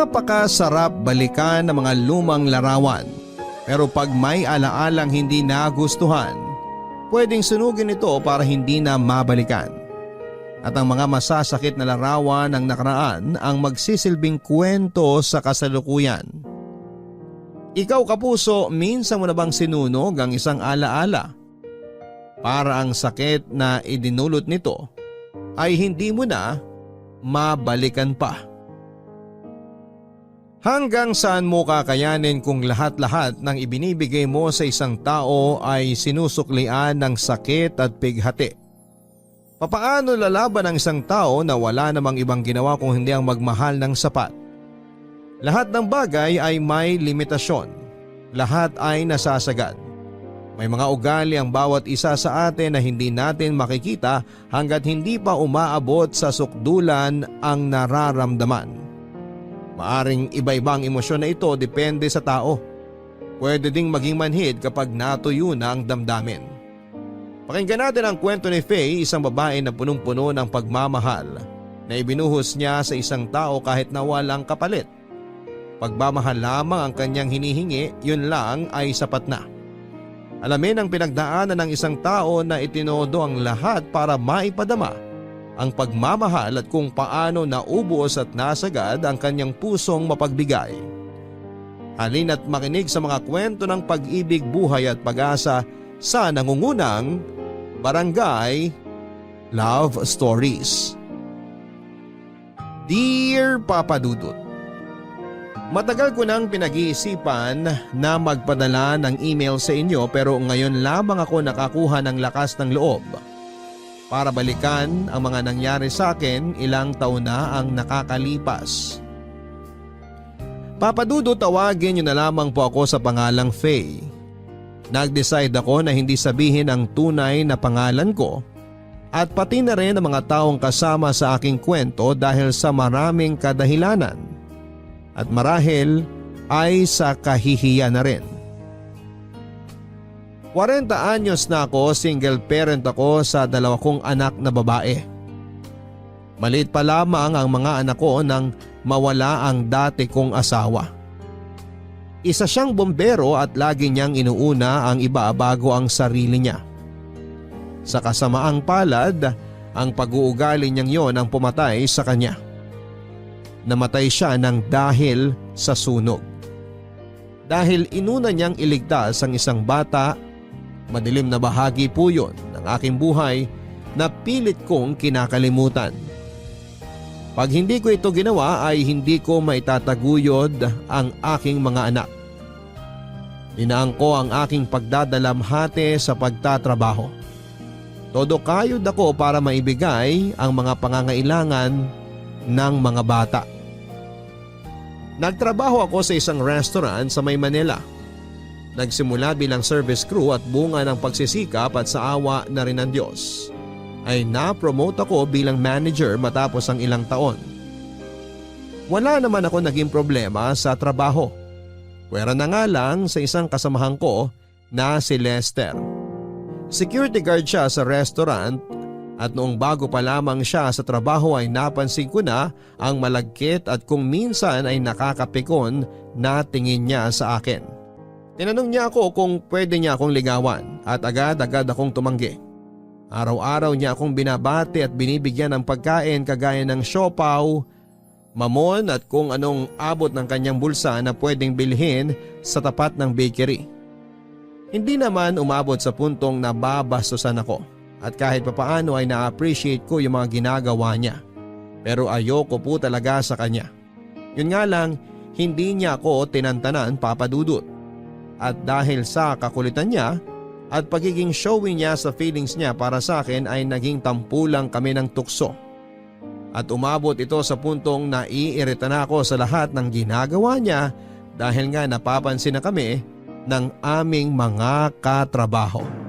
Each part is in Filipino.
Napakasarap balikan ng mga lumang larawan. Pero pag may alaalang hindi nagustuhan, pwedeng sunugin ito para hindi na mabalikan. At ang mga masasakit na larawan ng nakaraan ang magsisilbing kwento sa kasalukuyan. Ikaw kapuso, minsan mo na bang sinunog ang isang alaala? Para ang sakit na idinulot nito ay hindi mo na mabalikan pa. Hanggang saan mo kakayanin kung lahat-lahat ng ibinibigay mo sa isang tao ay sinusuklian ng sakit at pighati? Papaano lalaban ang isang tao na wala namang ibang ginawa kung hindi ang magmahal ng sapat? Lahat ng bagay ay may limitasyon. Lahat ay nasasagad. May mga ugali ang bawat isa sa atin na hindi natin makikita hanggat hindi pa umaabot sa sukdulan ang nararamdaman. Maaring iba-ibang emosyon na ito depende sa tao. Pwede ding maging manhid kapag natuyo na ang damdamin. Pakinggan natin ang kwento ni Faye, isang babae na punong-puno ng pagmamahal na ibinuhos niya sa isang tao kahit na walang kapalit. Pagmamahal lamang ang kanyang hinihingi, yun lang ay sapat na. Alamin ang pinagdaanan ng isang tao na itinodo ang lahat para maipadama ang pagmamahal at kung paano naubos at nasagad ang kanyang pusong mapagbigay. Halina't makinig sa mga kwento ng pag-ibig, buhay at pag-asa sa nangungunang Barangay Love Stories. Dear Papa Dudut, matagal ko nang pinag-iisipan na magpadala ng email sa inyo pero ngayon lamang ako nakakuha ng lakas ng loob para balikan ang mga nangyari sa akin. Ilang taon na ang nakakalipas. Papa Dudu, tawagin niyo na lamang po ako sa pangalang Faye. Nag-decide ako na hindi sabihin ang tunay na pangalan ko at pati na rin ang mga taong kasama sa aking kwento dahil sa maraming kadahilanan at marahil ay sa kahihiyan na rin. 40 anyos na ako, single parent ako sa 2 kong anak na babae. Maliit pa lamang ang mga anak ko nang mawala ang dati kong asawa. Isa siyang bombero at lagi niyang inuuna ang iba bago ang sarili niya. Sa kasamaang palad, ang pag-uugali niyang yon ang pumatay sa kanya. Namatay siya ng dahil sa sunog. Dahil inuna niyang iligtas ang isang bata, madilim na bahagi po yon ng aking buhay na pilit kong kinakalimutan. Pag hindi ko ito ginawa ay hindi ko maitataguyod ang aking mga anak. Inaang ko ang aking pagdadalamhati sa pagtatrabaho. Todo kayod ako para maibigay ang mga pangangailangan ng mga bata. Nagtrabaho ako sa isang restaurant sa May Manila. Nagsimula bilang service crew at bunga ng pagsisikap at sa awa na rin ng Diyos ay na-promote ako bilang manager matapos ang ilang taon. Wala naman ako naging problema sa trabaho. Pwera na nga lang sa isang kasamahan ko na si Lester. Security guard siya sa restaurant at noong bago pa lamang siya sa trabaho ay napansin ko na ang malagkit at kung minsan ay nakakapikon na tingin niya sa akin. Tinanong niya ako kung pwede niya akong ligawan at agad-agad akong tumanggi. Araw-araw niya akong binabati at binibigyan ng pagkain kagaya ng siopaw, mamon at kung anong abot ng kanyang bulsa na pwedeng bilhin sa tapat ng bakery. Hindi naman umabot sa puntong nababastusan ako at kahit papaano ay na-appreciate ko yung mga ginagawa niya. Pero ayoko po talaga sa kanya. Yun nga lang, hindi niya ako tinantanan, Papa Dudut. At dahil sa kakulitan niya at pagiging showy niya sa feelings niya para sa akin ay naging tampulang kami ng tukso. At umabot ito sa puntong naiirita na ako sa lahat ng ginagawa niya dahil nga napapansin na kami ng aming mga katrabaho.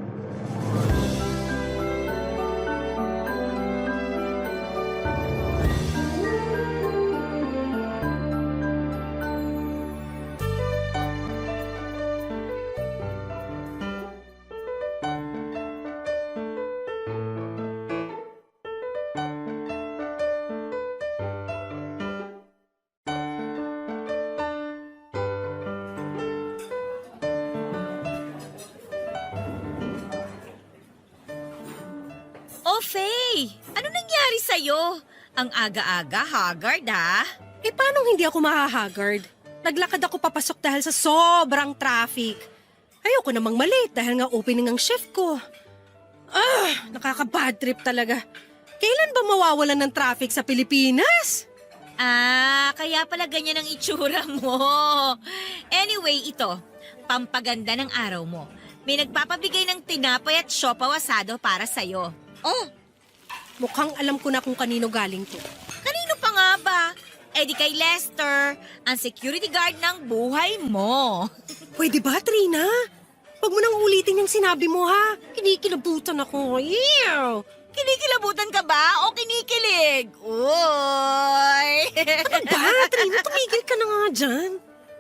Oh, Faye! Ano nangyari sa'yo? Ang aga-aga, haggard ha? Paano hindi ako mahahagard? Naglakad ako papasok dahil sa sobrang traffic. Ayoko namang malate dahil nga opening ang shift ko. Nakaka-bad trip talaga. Kailan ba mawawalan ng traffic sa Pilipinas? Kaya pala ganyan ang itsura mo. Anyway, ito, pampaganda ng araw mo. May nagpapabigay ng tinapay at siopaw asado para sa'yo. Oh, Mukhang alam ko na kung kanino galing to. kanino pa nga ba? Di kay Lester, ang security guard ng buhay mo. Pwede ba, Trina? Huwag mo nang ulitin yung sinabi mo, ha? Kinikilabutan ako. Ew! Kinikilabutan ka ba o kinikilig? Uy! Ba, Trina, tumigil ka na nga dyan.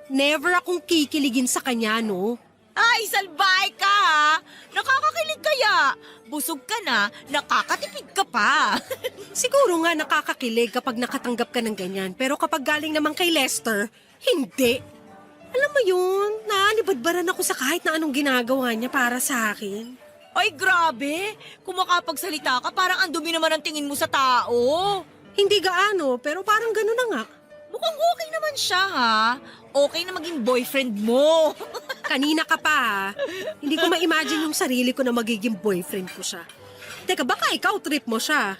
Never akong kikiligin sa kanya, no? Ay, salbahe ka ha! Nakakakilig kaya! Busog ka na, nakakatipid ka pa. Siguro nga nakakakilig kapag nakatanggap ka ng ganyan. Pero kapag galing naman kay Lester, hindi. Alam mo yun, naanibadbaran ako sa kahit na anong ginagawa niya para sa akin. Ay, grabe! Kung makapagsalita ka, parang ang dumi naman ang tingin mo sa tao. Hindi gaano, pero parang gano'n na nga. Mukhang okay naman siya ha. Okay na maging boyfriend mo. Kanina ka pa, ha? Hindi ko ma-imagine yung sarili ko na magiging boyfriend ko siya. Teka, baka ikaw trip mo siya.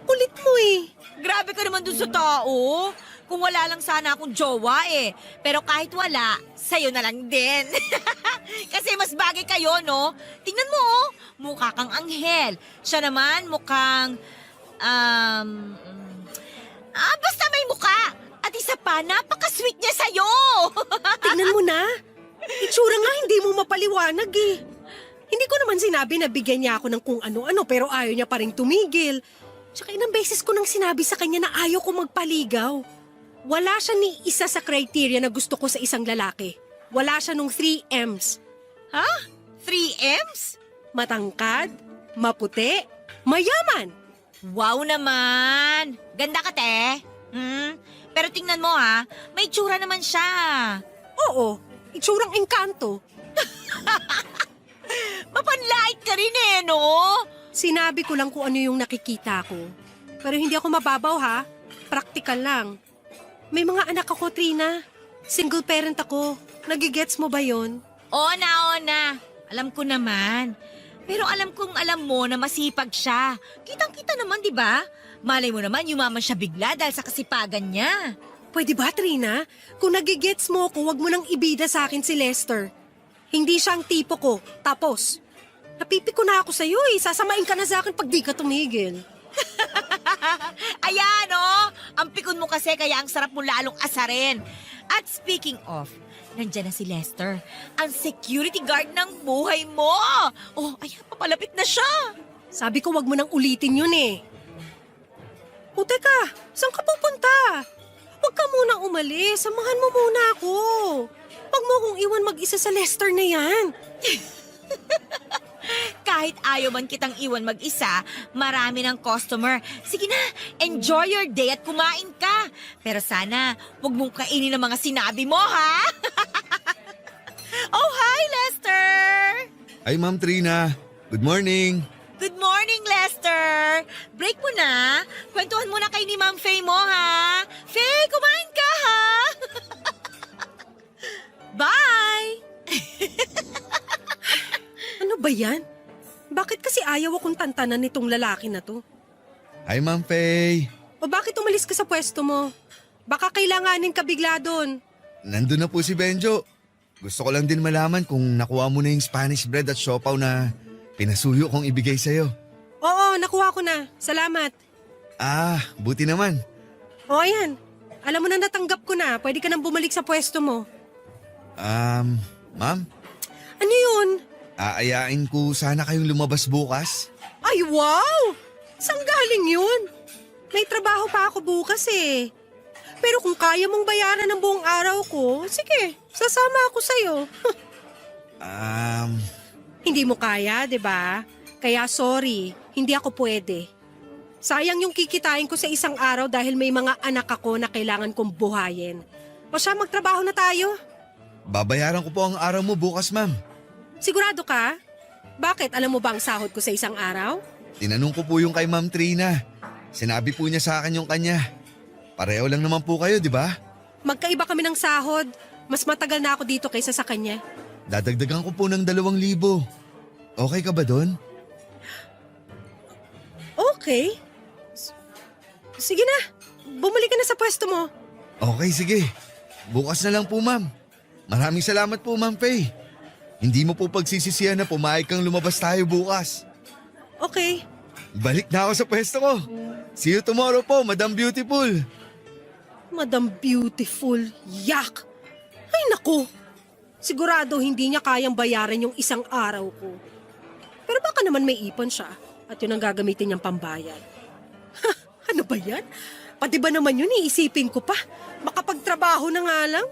Kulit mo eh. Grabe ka naman dun sa tao. Kung wala lang sana akong jowa eh. Pero kahit wala, sa'yo na lang din. Kasi mas bagay kayo, no? Tingnan mo, oh. Mukha kang anghel. Siya naman mukhang, basta may mukha. At isa pa, napaka-sweet niya sa'yo. Tingnan mo na. Itsura nga hindi mo mapaliwanag eh. Hindi ko naman sinabi na bigyan niya ako ng kung ano-ano pero ayaw niya pa rin tumigil. Tsaka ilang beses ko nang sinabi sa kanya na ayaw ko magpaligaw. Wala siya ni isa sa criteria na gusto ko sa isang lalaki. Wala siya nung 3 M's. Ha? 3 M's? Matangkad, maputi, mayaman. Wow naman! Ganda ka, te. Pero tingnan mo ha, may tsura naman siya. Oo, itsurang engkanto. Mapanlait ka rin eh, no? Sinabi ko lang kung ano yung nakikita ko. Pero hindi ako mababaw ha. Praktikal lang. May mga anak ako, Trina. Single parent ako. Nagigets mo ba yon? Oo na. Alam ko naman. Pero alam kong alam mo na masipag siya. Kitang-kita naman, di ba? Malay mo naman, yumaman siya bigla dahil sa kasipagan niya. Pwede ba, Trina? Kung nagigets mo ko, wag mo nang ibida sa akin si Lester. Hindi siya ang tipo ko. Tapos, napipiko na ako sa'yo eh. Sasamain ka na sa akin pag di ka tumigil. Ayan, oh! Ang pikon mo kasi kaya ang sarap mo lalong asarin. At speaking of, nandyan na si Lester, ang security guard ng buhay mo. Oh, ayan, papalapit na siya. Sabi ko wag mo nang ulitin yun eh. O teka, saan ka pupunta? Huwag ka munang umalis. Samahan mo muna ako. Huwag mo akong iwan mag-isa sa Lester na yan. Kahit ayaw man kitang iwan mag-isa, marami ng customer. Sige na, enjoy your day at kumain ka. Pero sana, huwag mong kainin ang mga sinabi mo, ha? Oh, hi, Lester! Ay, Ma'am Trina. Good morning. Good morning, Lester! Break mo na. Kwentuhan muna kay ni Ma'am Faye mo, ha? Faye, kumain ka, ha? Bye! Ano ba yan? Bakit kasi ayaw akong tantanan nitong lalaki na to? Hi, Ma'am Faye. O bakit umalis ka sa pwesto mo? Baka kailanganin ka bigla doon. Nandun na po si Benjo. Gusto ko lang din malaman kung nakuha mo na yung Spanish bread at siopaw na pinasuyo kong ibigay sa'yo. Oo, nakuha ko na. Salamat. Buti naman. O ayan, alam mo na natanggap ko na. Pwede ka nang bumalik sa pwesto mo. Ma'am, Ano yun? aayain ko sana kayong lumabas bukas. Ay, wow! Saan galing yun? May trabaho pa ako bukas eh. Pero kung kaya mong bayaran ng buong araw ko, sige, sasama ako sa'yo. Hindi mo kaya, di ba? Kaya sorry, hindi ako pwede. Sayang yung kikitain ko sa isang araw dahil may mga anak ako na kailangan kong buhayin. O siya, magtrabaho na tayo. Babayaran ko po ang araw mo bukas, ma'am. Sigurado ka? Bakit? Alam mo ba ang sahod ko sa isang araw? Tinanong ko po yung kay Ma'am Trina. Sinabi po niya sa akin yung kanya. Pareho lang naman po kayo, di ba? Magkaiba kami ng sahod. Mas matagal na ako dito kaysa sa kanya. Dadagdagan ko po ng 2,000. Okay ka ba doon? Okay. Sige na. Bumalik ka na sa pwesto mo. Okay, sige. Bukas na lang po, ma'am. Maraming salamat po, Ma'am Faye. Hindi mo po pagsisisihan na pumayag kang lumabas tayo bukas. Okay. Balik na ako sa pwesto ko. See you tomorrow po, Madam Beautiful. Madam Beautiful. Yak! Ay naku! Sigurado hindi niya kayang bayaran yung isang araw ko. Pero baka naman may ipon siya at yun ang gagamitin niyang pambayad. Ha, ano ba yan? Pati ba naman yun iisipin ko pa? Makapagtrabaho na nga lang?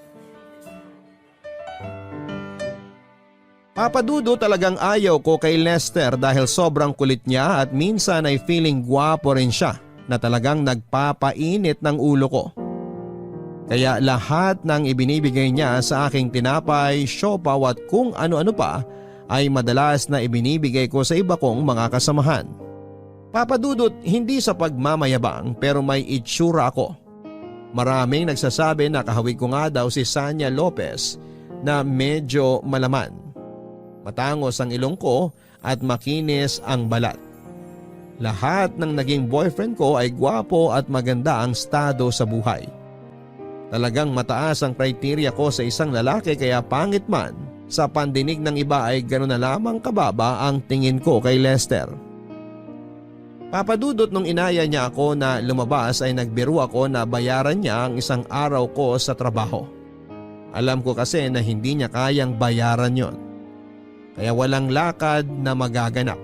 Papadudo talagang ayaw ko kay Lester dahil sobrang kulit niya at minsan ay feeling gwapo rin siya na talagang nagpapainit ng ulo ko. Kaya lahat ng ibinibigay niya sa aking tinapay, siopaw at kung ano-ano pa ay madalas na ibinibigay ko sa iba kong mga kasamahan. Papadudot hindi sa pagmamayabang pero may itsura ako. Maraming nagsasabi na kahawig ko nga daw si Sanya Lopez na medyo malaman. Matangos ang ilong ko at makinis ang balat. Lahat ng naging boyfriend ko ay gwapo at maganda ang estado sa buhay. Talagang mataas ang kriteria ko sa isang lalaki kaya pangit man sa pandinig ng iba ay gano'n na lamang kababa ang tingin ko kay Lester. Papadudot nung inaya niya ako na lumabas ay nagbiro ako na bayaran niya ang isang araw ko sa trabaho. Alam ko kasi na hindi niya kayang bayaran yon. Kaya walang lakad na magaganap.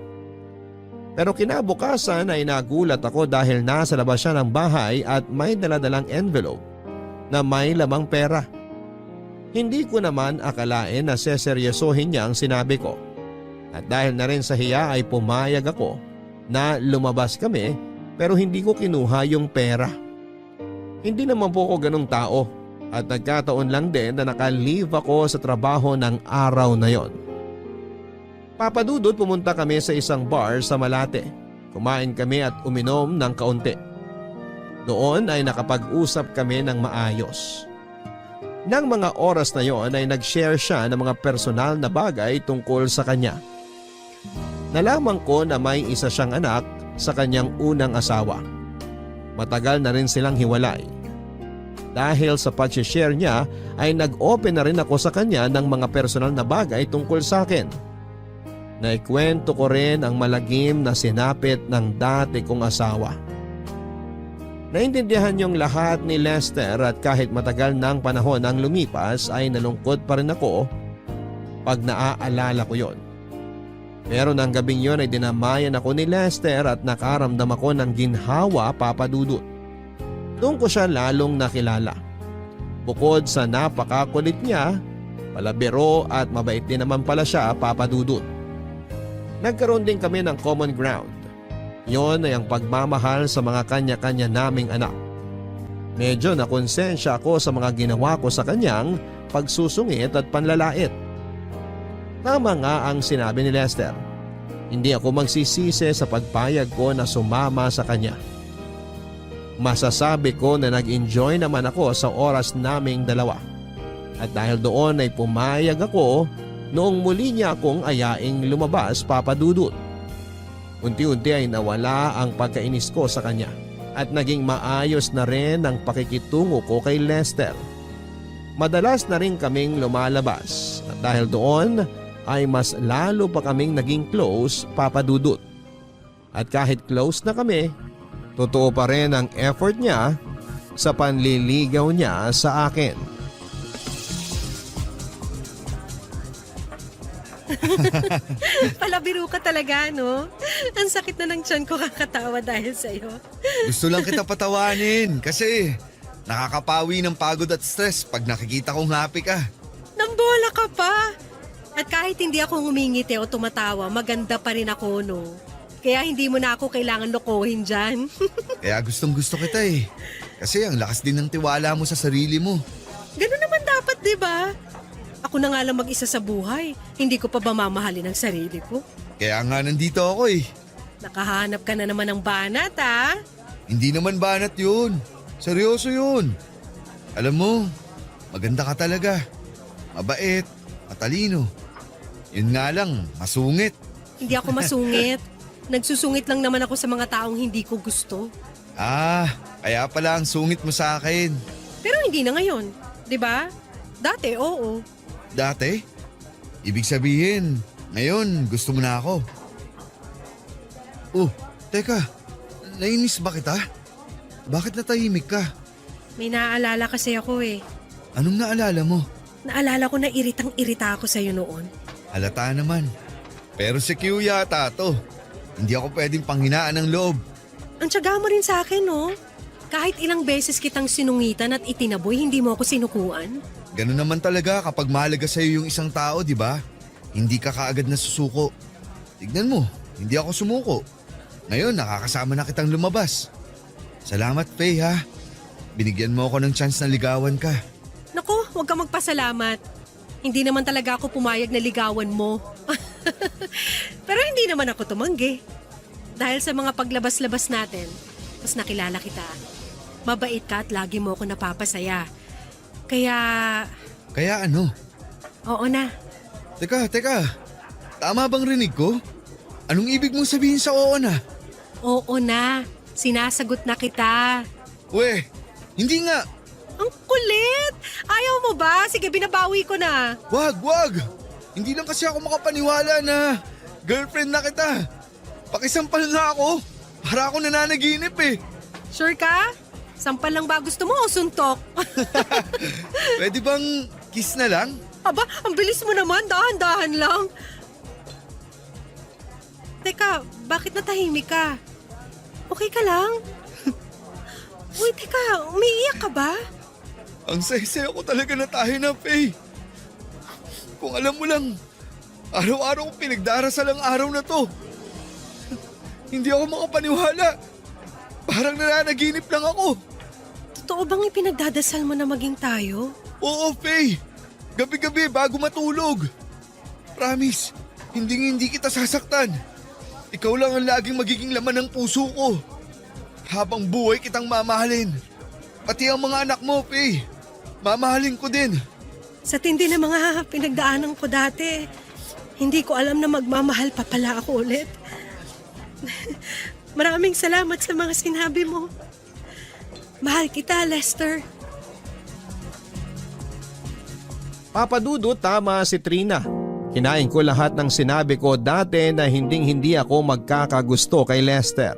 Pero kinabukasan ay nagulat ako dahil nasa labas siya ng bahay at may daladalang envelope na may lamang pera. Hindi ko naman akalain na seseryosohin niya ang sinabi ko. At dahil na rin sa hiya ay pumayag ako na lumabas kami pero hindi ko kinuha yung pera. Hindi naman po ako ganong tao at nagkataon lang din na naka-leave ako sa trabaho ng araw na yon. Papadudot pumunta kami sa isang bar sa Malate. Kumain kami at uminom ng kaunti. Doon ay nakapag-usap kami ng maayos. Nang mga oras na yon ay nag-share siya ng mga personal na bagay tungkol sa kanya. Nalaman ko na may isa siyang anak sa kanyang unang asawa. Matagal na rin silang hiwalay. Dahil sa pag-share niya ay nag-open na rin ako sa kanya ng mga personal na bagay tungkol sa akin. Naikwento ko rin ang malagim na sinapit ng dati kong asawa. Naintindihan yung lahat ni Lester at kahit matagal ng panahon ang lumipas ay nalungkot pa rin ako pag naaalala ko yon. Pero ng gabing yon ay dinamayan ako ni Lester at nakaramdam ako ng ginhawa, Papadudot. Doon ko siya lalong nakilala. Bukod sa napakakulit niya, palabiro at mabait din naman pala siya, Papadudot. Nagkaroon din kami ng common ground. Yon ay ang pagmamahal sa mga kanya-kanya naming anak. Medyo nakonsensya ako sa mga ginawa ko sa kanyang pagsusungit at panlalait. Tama nga ang sinabi ni Lester. Hindi ako magsisisi sa pagpayag ko na sumama sa kanya. Masasabi ko na nag-enjoy naman ako sa oras naming dalawa. At dahil doon ay pumayag ako noong muli niya akong ayaing lumabas, Papadudot. Unti-unti ay nawala ang pagkainis ko sa kanya at naging maayos na rin ang pakikitungo ko kay Lester. Madalas na rin kaming lumalabas at dahil doon ay mas lalo pa kaming naging close, Papadudot. At kahit close na kami, totoo pa rin ang effort niya sa panliligaw niya sa akin. Palabiro ka talaga, no? Ang sakit na ng tiyan ko kakatawa dahil sa'yo. Gusto lang kita patawanin kasi nakakapawi ng pagod at stress pag nakikita kong happy ka. Nambola ka pa. At kahit hindi ako humingiti o tumatawa, maganda pa rin ako, no? Kaya hindi mo na ako kailangan lokohin dyan. Kaya gustong gusto kita eh. Kasi ang lakas din ng tiwala mo sa sarili mo. Ganun naman dapat, di ba? Ako na nga lang mag-isa sa buhay. Hindi ko pa ba mamahalin ang sarili ko? Kaya nga nandito ako eh. Nakahanap ka na naman ng banat, ha? Hindi naman banat yun. Seryoso yun. Alam mo, maganda ka talaga. Mabait, matalino. Yun nga lang, masungit. Hindi ako masungit. Nagsusungit lang naman ako sa mga taong hindi ko gusto. Kaya pala ang sungit mo sa akin. Pero hindi na ngayon, di ba? Dati, oo. Dati? Ibig sabihin, ngayon gusto mo na ako. Oh, teka, nainis ba kita? Bakit natahimik ka? May naaalala kasi ako eh. Anong naalala mo? Naalala ko na iritang-irita ako sa'yo noon. Halata naman. Pero si Q yata to. Hindi ako pwedeng panghinaan ng loob. Ang tiyaga mo rin sa akin, no? Kahit ilang beses kitang sinungitan at itinaboy, hindi mo ako sinukuan. Ganun naman talaga kapag mahalaga sa'yo yung isang tao, di ba? Hindi ka kaagad na susuko. Tignan mo, hindi ako sumuko. Ngayon, nakakasama na kitang lumabas. Salamat, Faye, ha? Binigyan mo ako ng chance na ligawan ka. Naku, huwag ka magpasalamat. Hindi naman talaga ako pumayag na ligawan mo. Pero hindi naman ako tumanggi. Dahil sa mga paglabas-labas natin, mas nakilala kita. Mabait ka at lagi mo ako napapasaya. Kaya... Kaya ano? Oo na. Teka. Tama bang rinig ko? Anong ibig mong sabihin sa oo na? Oo na. Sinasagot na kita. We, hindi nga. Ang kulit! Ayaw mo ba? Sige, binabawi ko na. Wag! Hindi lang kasi ako makapaniwala na girlfriend na kita. Pakisampal nga ako. Para ako nananaginip eh. Sure ka? Sampal lang ba gusto mo o suntok? Pwede bang kiss na lang? Aba, ang bilis mo naman. Dahan-dahan lang. Teka, bakit natahimik ka? Okay ka lang? Uy, teka, umiiyak ka ba? Ang saya-saya ko talaga na tayo na, Faye. Kung alam mo lang, araw-araw kong pinagdarasal ang araw na to. Hindi ako makapaniwala. Parang nananaginip lang ako. Totoo bang ipinagdadasal mo na maging tayo? Oo, Faye. Gabi-gabi bago matulog. Promise, hindi kita sasaktan. Ikaw lang ang laging magiging laman ng puso ko. Habang buhay kitang mamahalin. Pati ang mga anak mo, Faye. Mamahalin ko din. Sa tindi ng mga pinagdaanan ko dati, hindi ko alam na magmamahal pa pala ako ulit. Maraming salamat sa mga sinabi mo. Mahal kita, Lester. Papadudot, tama si Trina. Kinain ko lahat ng sinabi ko dati na hindi ako magkakagusto kay Lester.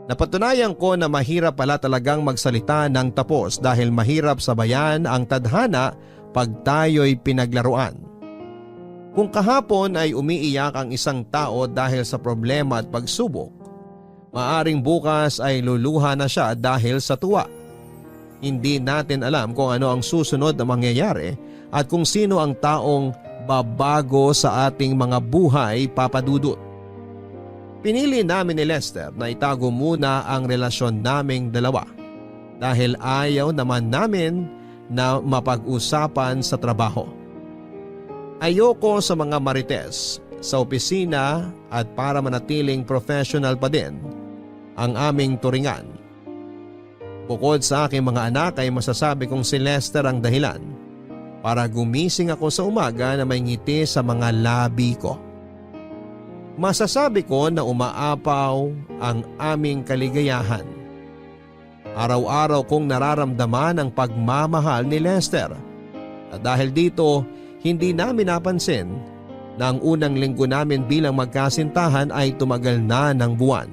Napatunayan ko na mahirap pala talagang magsalita ng tapos dahil mahirap sabayan ang tadhana pag tayo'y pinaglaruan. Kung kahapon ay umiiyak ang isang tao dahil sa problema at pagsubok, maaring bukas ay luluha na siya dahil sa tuwa. Hindi natin alam kung ano ang susunod na mangyayari at kung sino ang taong babago sa ating mga buhay, papadudot. Pinili namin ni Lester na itago muna ang relasyon naming dalawa dahil ayaw naman namin na mapag-usapan sa trabaho. Ayoko sa mga marites sa opisina at para manatiling professional pa din ang aming turingan. Bukod sa aking mga anak ay masasabi kong si Lester ang dahilan para gumising ako sa umaga na may ngiti sa mga labi ko. Masasabi ko na umaapaw ang aming kaligayahan. Araw-araw kong nararamdaman ang pagmamahal ni Lester at dahil dito hindi namin napansin na ang unang linggo namin bilang magkasintahan ay tumagal na ng buwan.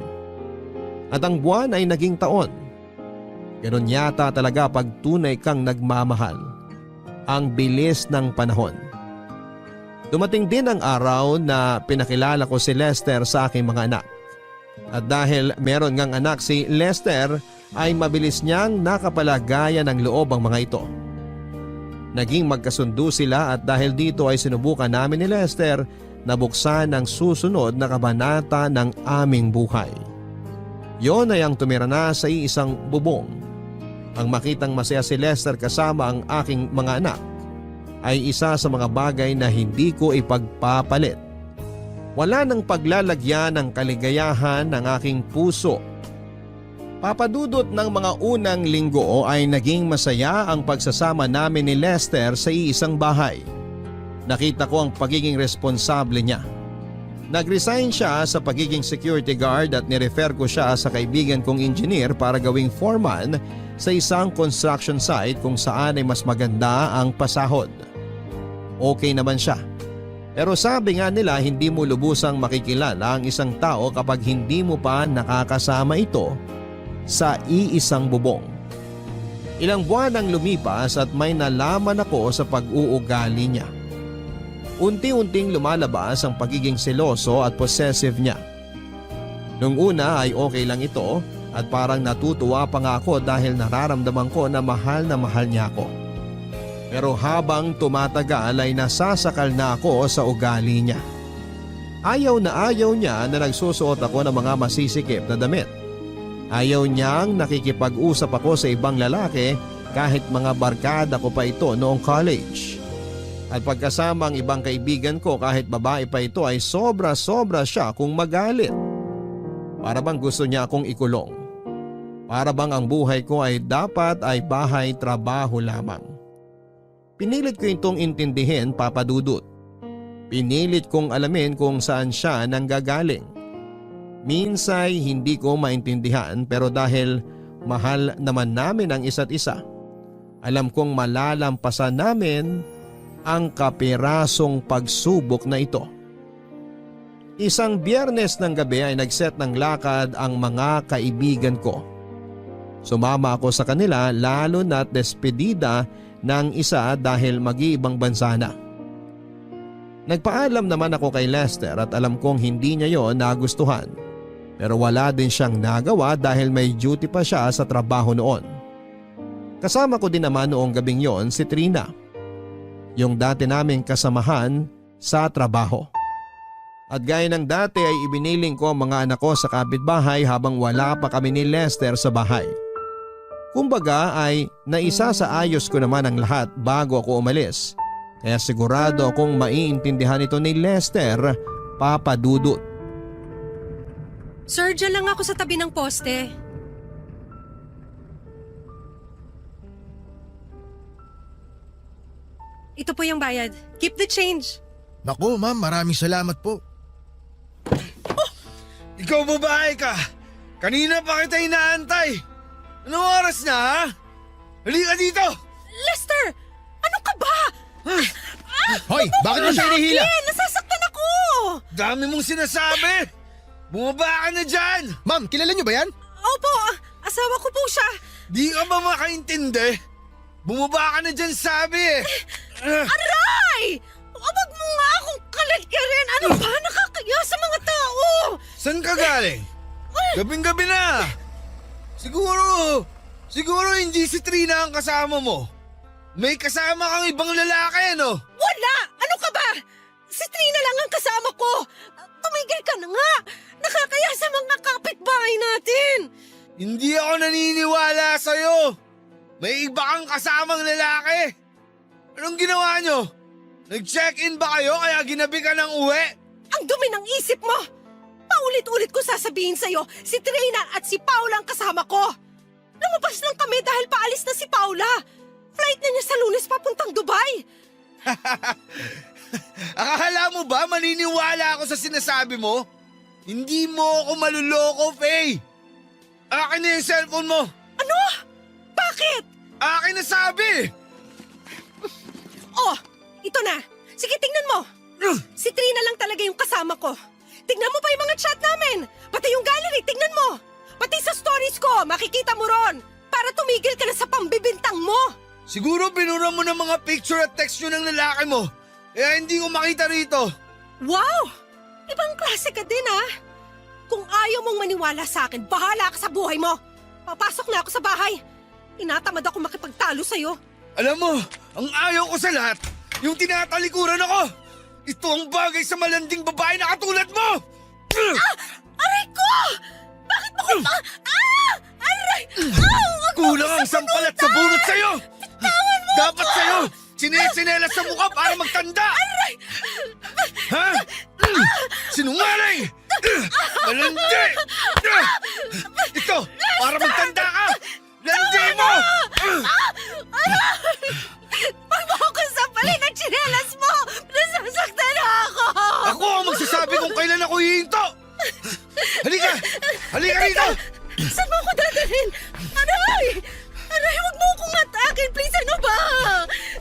At ang buwan ay naging taon. Ganon yata talaga pag tunay kang nagmamahal. Ang bilis ng panahon. Dumating din ang araw na pinakilala ko si Lester sa aking mga anak. At dahil meron ngang anak si Lester ay mabilis niyang nakapalagaya ng loob ang mga ito. Naging magkasundo sila at dahil dito ay sinubukan namin ni Lester na buksan ang susunod na kabanata ng aming buhay. Yon ay ang tumira na sa iisang bubong. Ang makitang masaya si Lester kasama ang aking mga anak ay isa sa mga bagay na hindi ko ipagpapalit. Wala nang paglalagyan ng kaligayahan ng aking puso. Papadudot ng mga unang linggo ay naging masaya ang pagsasama namin ni Lester sa iisang bahay. Nakita ko ang pagiging responsable niya. Nag-resign siya sa pagiging security guard at nirefer ko siya sa kaibigan kong engineer para gawing foreman sa isang construction site kung saan ay mas maganda ang pasahod. Okay naman siya. Pero sabi nga nila hindi mo lubusang makikilala ang isang tao kapag hindi mo pa nakakasama ito sa iisang bubong. Ilang buwan ang lumipas at may nalaman ako sa pag-uugali niya. Unti-unting lumalabas ang pagiging seloso at possessive niya. Nung una ay okay lang ito at parang natutuwa pa nga ako dahil nararamdaman ko na mahal niya ako. Pero habang tumatagal ay nasasakal na ako sa ugali niya. Ayaw niya na nagsusuot ako ng mga masisikip na damit. Ayaw niyang nakikipag-usap ako sa ibang lalaki kahit mga barkada ko pa ito noong college. At pagkasama ang ibang kaibigan ko kahit babae pa ito ay sobra-sobra siya kung magalit. Para bang gusto niya akong ikulong. Para bang ang buhay ko ay dapat ay bahay-trabaho lamang. Pinilit ko itong intindihin, Papa Dudut. Pinilit kong alamin kung saan siya nanggagaling. Minsay hindi ko maintindihan pero dahil mahal naman namin ang isa't isa, alam kong malalampasan namin ang kapirasong pagsubok na ito. Isang Biyernes ng gabi ay nagset ng lakad ang mga kaibigan ko. Sumama ako sa kanila lalo na't despedida ng isa dahil mag-iibang bansa na. Nagpaalam naman ako kay Lester at alam kong hindi niya yon nagustuhan. Pero wala din siyang nagawa dahil may duty pa siya sa trabaho noon. Kasama ko din naman noong gabing yon si Trina. Yung dati naming kasamahan sa trabaho. At gaya ng dati ay ibiniling ko ang mga anak ko sa kapitbahay habang wala pa kami ni Lester sa bahay. Kumbaga ay naisa sa ayos ko naman ang lahat bago ako umalis. Kaya sigurado akong maiintindihan ito ni Lester, Papa Dudut. Sir, dyan lang ako sa tabi ng poste. Ito po yung bayad. Keep the change. Naku, ma'am, maraming salamat po. Ikaw babae ka! Kanina pa kita inaantay! Anong oras na ha? Halika dito! Lester! Ano ka ba? Hoy, bakit mo siya hinihila? Nasasaktan ako! Dami mong sinasabi! Bumaba ka na dyan! Ma'am, kilala niyo ba yan? Opo, asawa ko po siya. Di ka ba makaintindi? Bumaba ka na dyan sabi eh! Aray! Wag mo nga akong kalat ka rin. Ano ba? Nakakaya sa mga tao. Saan ka galing? Gabing-gabi na! Siguro hindi si Trina ang kasama mo. May kasama kang ibang lalaki, no? Wala! Ano ka ba? Si Trina lang ang kasama ko. Tumigil ka na nga. Nakakaya sa mga kapitbahay natin. Hindi ako naniniwala sa'yo. May iba kang kasamang lalaki. Anong ginawa nyo? Nag-check-in ba kayo kaya ginabi ka ng uwi? Ang dumi ng isip mo. Paulit-ulit ko sasabihin sa'yo, si Trina at si Paula ang kasama ko. Lumabas lang kami dahil paalis na si Paula. Flight na niya sa Lunes papuntang Dubai. Akala mo ba maniniwala ako sa sinasabi mo? Hindi mo ako maluloko, Faye. Akin na yung cellphone mo. Ano? Bakit? Akin na sabi! Oh, ito na. Sige, tingnan mo. Si Trina lang talaga yung kasama ko. Tingnan mo pa yung mga chat namin. Pati yung gallery, tingnan mo. Pati sa stories ko, makikita mo ron. Para tumigil ka na sa pambibintang mo. Siguro binura mo ng mga picture at text nyo ng lalaki mo. Kaya hindi ko makita rito. Wow! Ibang klase ka din, ha? Kung ayaw mong maniwala sa akin, bahala ka sa buhay mo. Papasok na ako sa bahay. Tinatamad ako makipagtalo sa'yo. Alam mo, ang ayaw ko sa lahat, yung tinatalikuran ako. Ito ang bagay sa malanding babae na katulad mo! Aray ko! Bakit mo ko pa? Aray! Kulang ang sampalat sa bunot sa'yo! Dapat sa'yo, sinesinelas sa mukha para magtanda! Aray! Ha? Sinungaling! Malandi! Ito, para magtanda ka! Landi mo! Pag mo ako sampalin ng tsinelas mo, nasasaktan na ako! Ako ang magsasabi kung kailan ako hihinto! Halika! Halika rito! Saan mo ako dadalhin? Aray! Aray, huwag mo akong atakin. Please, ano ba?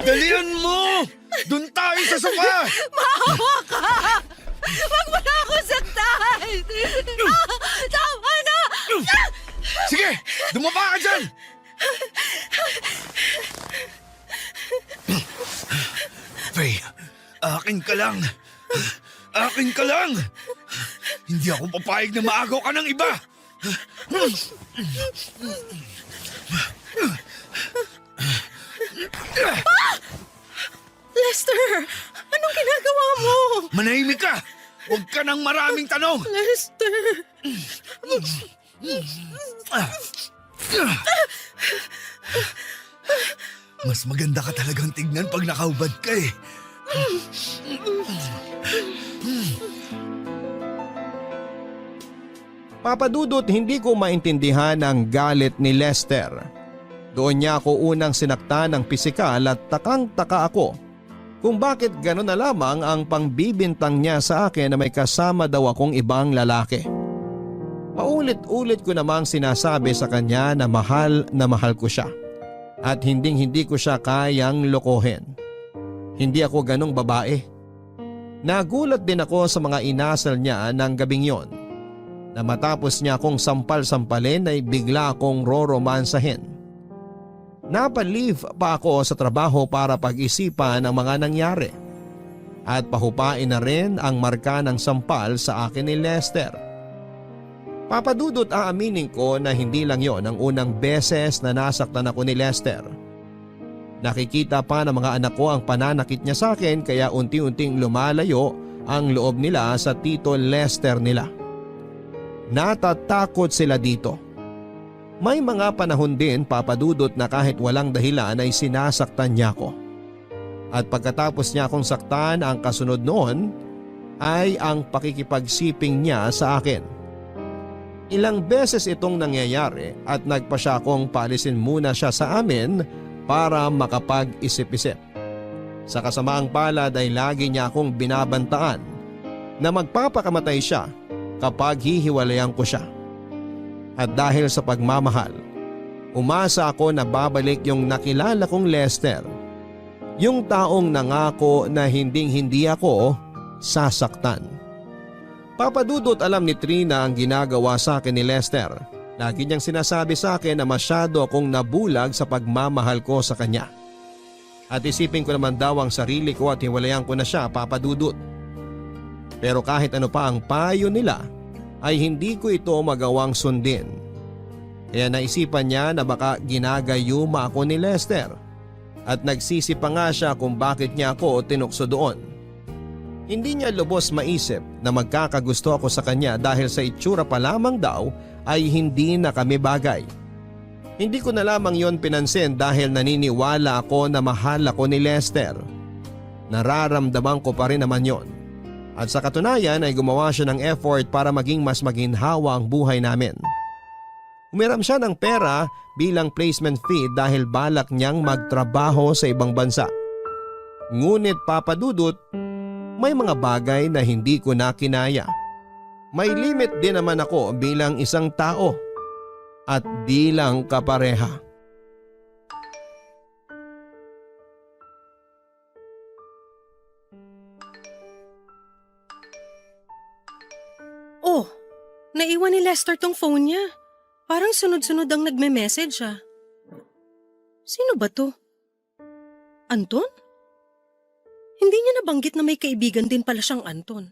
Dalian mo! Doon tayo sa sofa! Maawa ka! Huwag mo na ako saktan! Tama na! Sige! Dumapa ka dyan! Faye, akin ka lang. Akin ka lang. Hindi ako papayag na maagaw ka ng iba. Lester, anong ginagawa mo? Manahimik ka! Huwag ka ng maraming tanong! Lester. Mas maganda ka talagang tignan pag nakaubad ka eh. Papadudot, hindi ko maintindihan ang galit ni Lester. Doon niya ako unang sinaktan ng pisikal at takang-taka ako kung bakit gano'n na lamang ang pangbibintang niya sa akin na may kasama daw akong ibang lalaki. Paulit-ulit ko namang sinasabi sa kanya na mahal ko siya at hindi ko siya kayang lokohin. Hindi ako ganong babae. Nagulat din ako sa mga inasal niya ng gabing yon na matapos niya akong sampal-sampalin ay bigla akong roromansahin. Napalive pa ako sa trabaho para pag-isipan ang mga nangyari at pahupain na rin ang marka ng sampal sa akin ni Lester. Papadudot, aaminin ko na hindi lang yon ang unang beses na nasaktan ako ni Lester. Nakikita pa ng mga anak ko ang pananakit niya sa akin kaya unti-unting lumalayo ang loob nila sa Tito Lester nila. Natatakot sila dito. May mga panahon din, papadudot, na kahit walang dahilan ay sinasaktan niya ako. At pagkatapos niya akong saktan, ang kasunod noon ay ang pakikipagsiping niya sa akin. Ilang beses itong nangyayari at nagpa siya akong paalisin muna siya sa amin para makapag-isip-isip. Sa kasamaang palad ay lagi niya akong binabantaan na magpapakamatay siya kapag hihiwalayan ko siya. At dahil sa pagmamahal, umasa ako na babalik yung nakilala kong Lester, yung taong nangako na hindi ako sasaktan. Papadudot, alam ni Trina ang ginagawa sa akin ni Lester. Lagi niyang sinasabi sa akin na masyado akong nabulag sa pagmamahal ko sa kanya. At isipin ko naman daw ang sarili ko at hiwalayan ko na siya, papadudot. Pero kahit ano pa ang payo nila, ay hindi ko ito magawang sundin. Kaya naisipan niya na baka ginagayuma ako ni Lester at nagsisi pa nga siya kung bakit niya ako tinukso doon. Hindi niya lubos maisip na magkakagusto ako sa kanya dahil sa itsura pa lamang daw ay hindi na kami bagay. Hindi ko na lamang yon pinansin dahil naniniwala ako na mahal ako ni Lester. Nararamdaman ko pa rin naman yon. At sa katunayan ay gumawa siya ng effort para maging mas maginhawa ang buhay namin. Umiram siya ng pera bilang placement fee dahil balak niyang magtrabaho sa ibang bansa. Ngunit, papadudot, may mga bagay na hindi ko na kinaya. May limit din naman ako bilang isang tao at bilang kapareha. Oh, naiwan ni Lester tong phone niya. Parang sunod-sunod ang nagme-message ah. Sino ba to? Anton? Hindi niya nabanggit na may kaibigan din pala siyang Anton.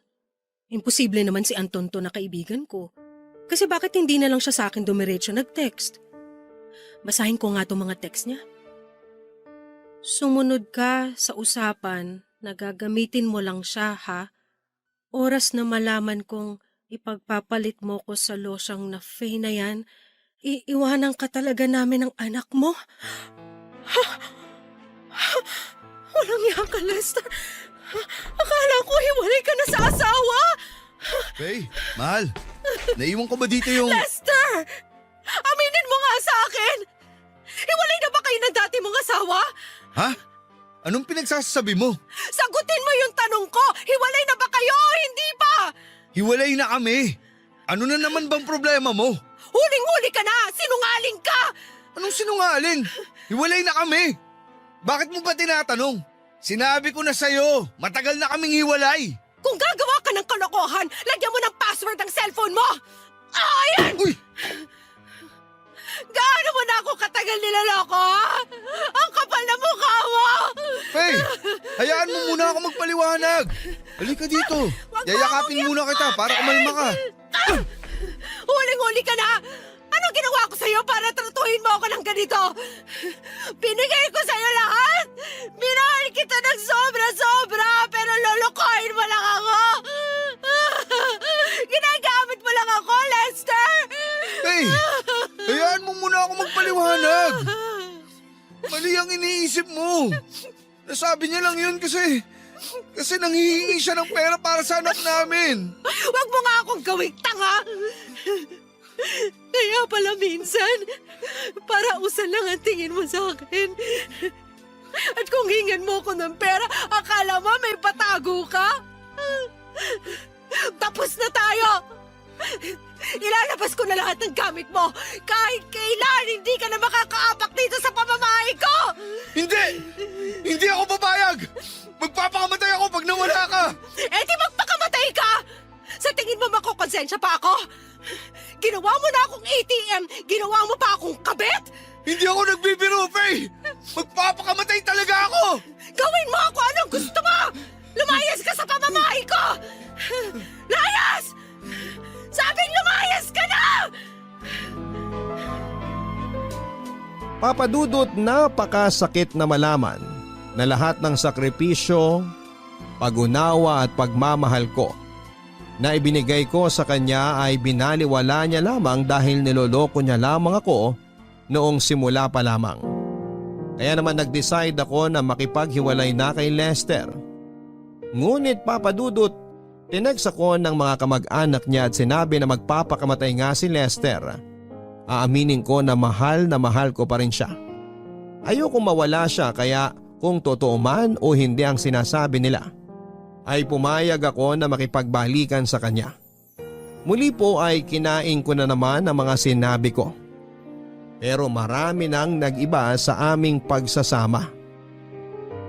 Imposible naman si Anton to na kaibigan ko. Kasi bakit hindi na lang siya sa akin dumiretso nag-text? Basahin ko nga itong mga text niya. Sumunod ka sa usapan na gagamitin mo lang siya ha. Oras na malaman kong ipagpapalit mo ko sa losyang na Faye na yan, iiwanan ka talaga namin ng anak mo. Walang iya ka, Lester. Akala ko hiwalay ka na sa asawa! Faye, mahal. Naiwan ko ba dito yung... Lester! Aminin mo nga sa akin! Hiwalay na ba kayo ng dati mong asawa? Ha? Anong pinagsasabi mo? Sagutin mo yung tanong ko! Hiwalay na ba kayo o hindi pa? Hiwalay na kami. Ano na naman bang problema mo? Huling-huli ka na! Sinungaling ka! Anong sinungaling? Hiwalay na kami. Bakit mo ba tinatanong? Sinabi ko na sa'yo, matagal na kaming hiwalay. Kung gagawa ka ng kalokohan, lagyan mo ng password ang cellphone mo! Ayan! Uy! Gaano mo na ako katagal nilaloko, ha? Ang kapal na mukha mo! Faye, hayaan mo muna ako magpaliwanag. Halika dito. Yayakapin muna kita para kumalma ka. Huling-huli ka na! Anong ginawa ko sa'yo para tratuhin mo ako ng ganito? Binigay ko sa'yo lahat! Minahal kita ng sobra-sobra, pero lolokohin mo lang ako! Ginagamit mo lang ako, Lester! Faye, hayaan mo muna ako magpaliwanag. Mali ang iniisip mo. Nasabi niya lang yun kasi nanghihingi siya ng pera para sa anak namin. Huwag mo nga akong gawing tanga! Kaya pala minsan, para usal lang ang tingin mo sa akin. At kung hingan mo ko ng pera, akala mo may patago ka? Tapos na tayo! Ilalabas ko na lahat ng gamit mo. Kahit kailan, hindi ka na makakaapak dito sa pamamahay ko! Hindi! Hindi ako papayag! Magpapakamatay ako pag nawala ka! Eh di magpakamatay ka! Sa tingin mo makukonsensya pa ako? Ginawa mo na akong ATM, ginawa mo pa akong kabit? Hindi ako nagbibiro, Faye! Magpapakamatay talaga ako! Gawin mo ako anong gusto mo! Lumayas ka sa pamamahay ko! Layas! Sabing lumayas ka na! Papadudot, napakasakit na malaman na lahat ng sakripisyo, pag-unawa at pagmamahal ko na ibinigay ko sa kanya ay binaliwala niya lamang dahil niloloko niya lamang ako noong simula pa lamang. Kaya naman nag-decide ako na makipaghiwalay na kay Lester. Ngunit papadudot, tinext ako ng mga kamag-anak niya at sinabi na magpapakamatay nga si Lester. Aaminin ko na mahal ko pa rin siya. Ayokong mawala siya kaya kung totoo man o hindi ang sinasabi nila, ay pumayag ako na makipagbalikan sa kanya. Muli po ay kinain ko na naman ang mga sinabi ko. Pero marami nang nag-iba sa aming pagsasama.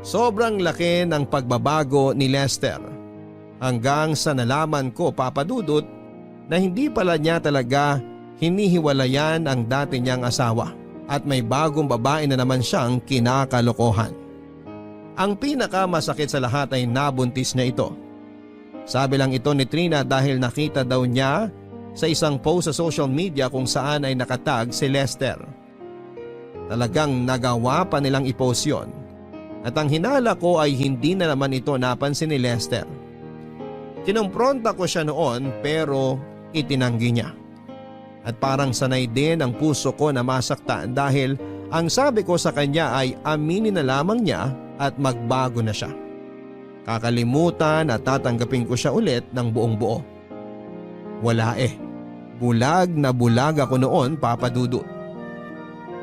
Sobrang laki ng pagbabago ni Lester. Hanggang sa nalaman ko, papadudot, na hindi pala niya talaga hinihiwalayan ang dati niyang asawa at may bagong babae na naman siyang kinakalokohan. Ang pinakamasakit sa lahat ay nabuntis niya ito. Sabi lang ito ni Trina dahil nakita daw niya sa isang post sa social media kung saan ay nakatag si Lester. Talagang nagawa pa nilang i-post yun. At ang hinala ko ay hindi na naman ito napansin ni Lester. Kinumpronta ko siya noon pero itinanggi niya. At parang sanay din ang puso ko na masaktan dahil ang sabi ko sa kanya ay aminin na lamang niya at magbago na siya. Kakalimutan at tatanggapin ko siya ulit ng buong buo. Wala eh. Bulag na bulag ako noon, papadudot.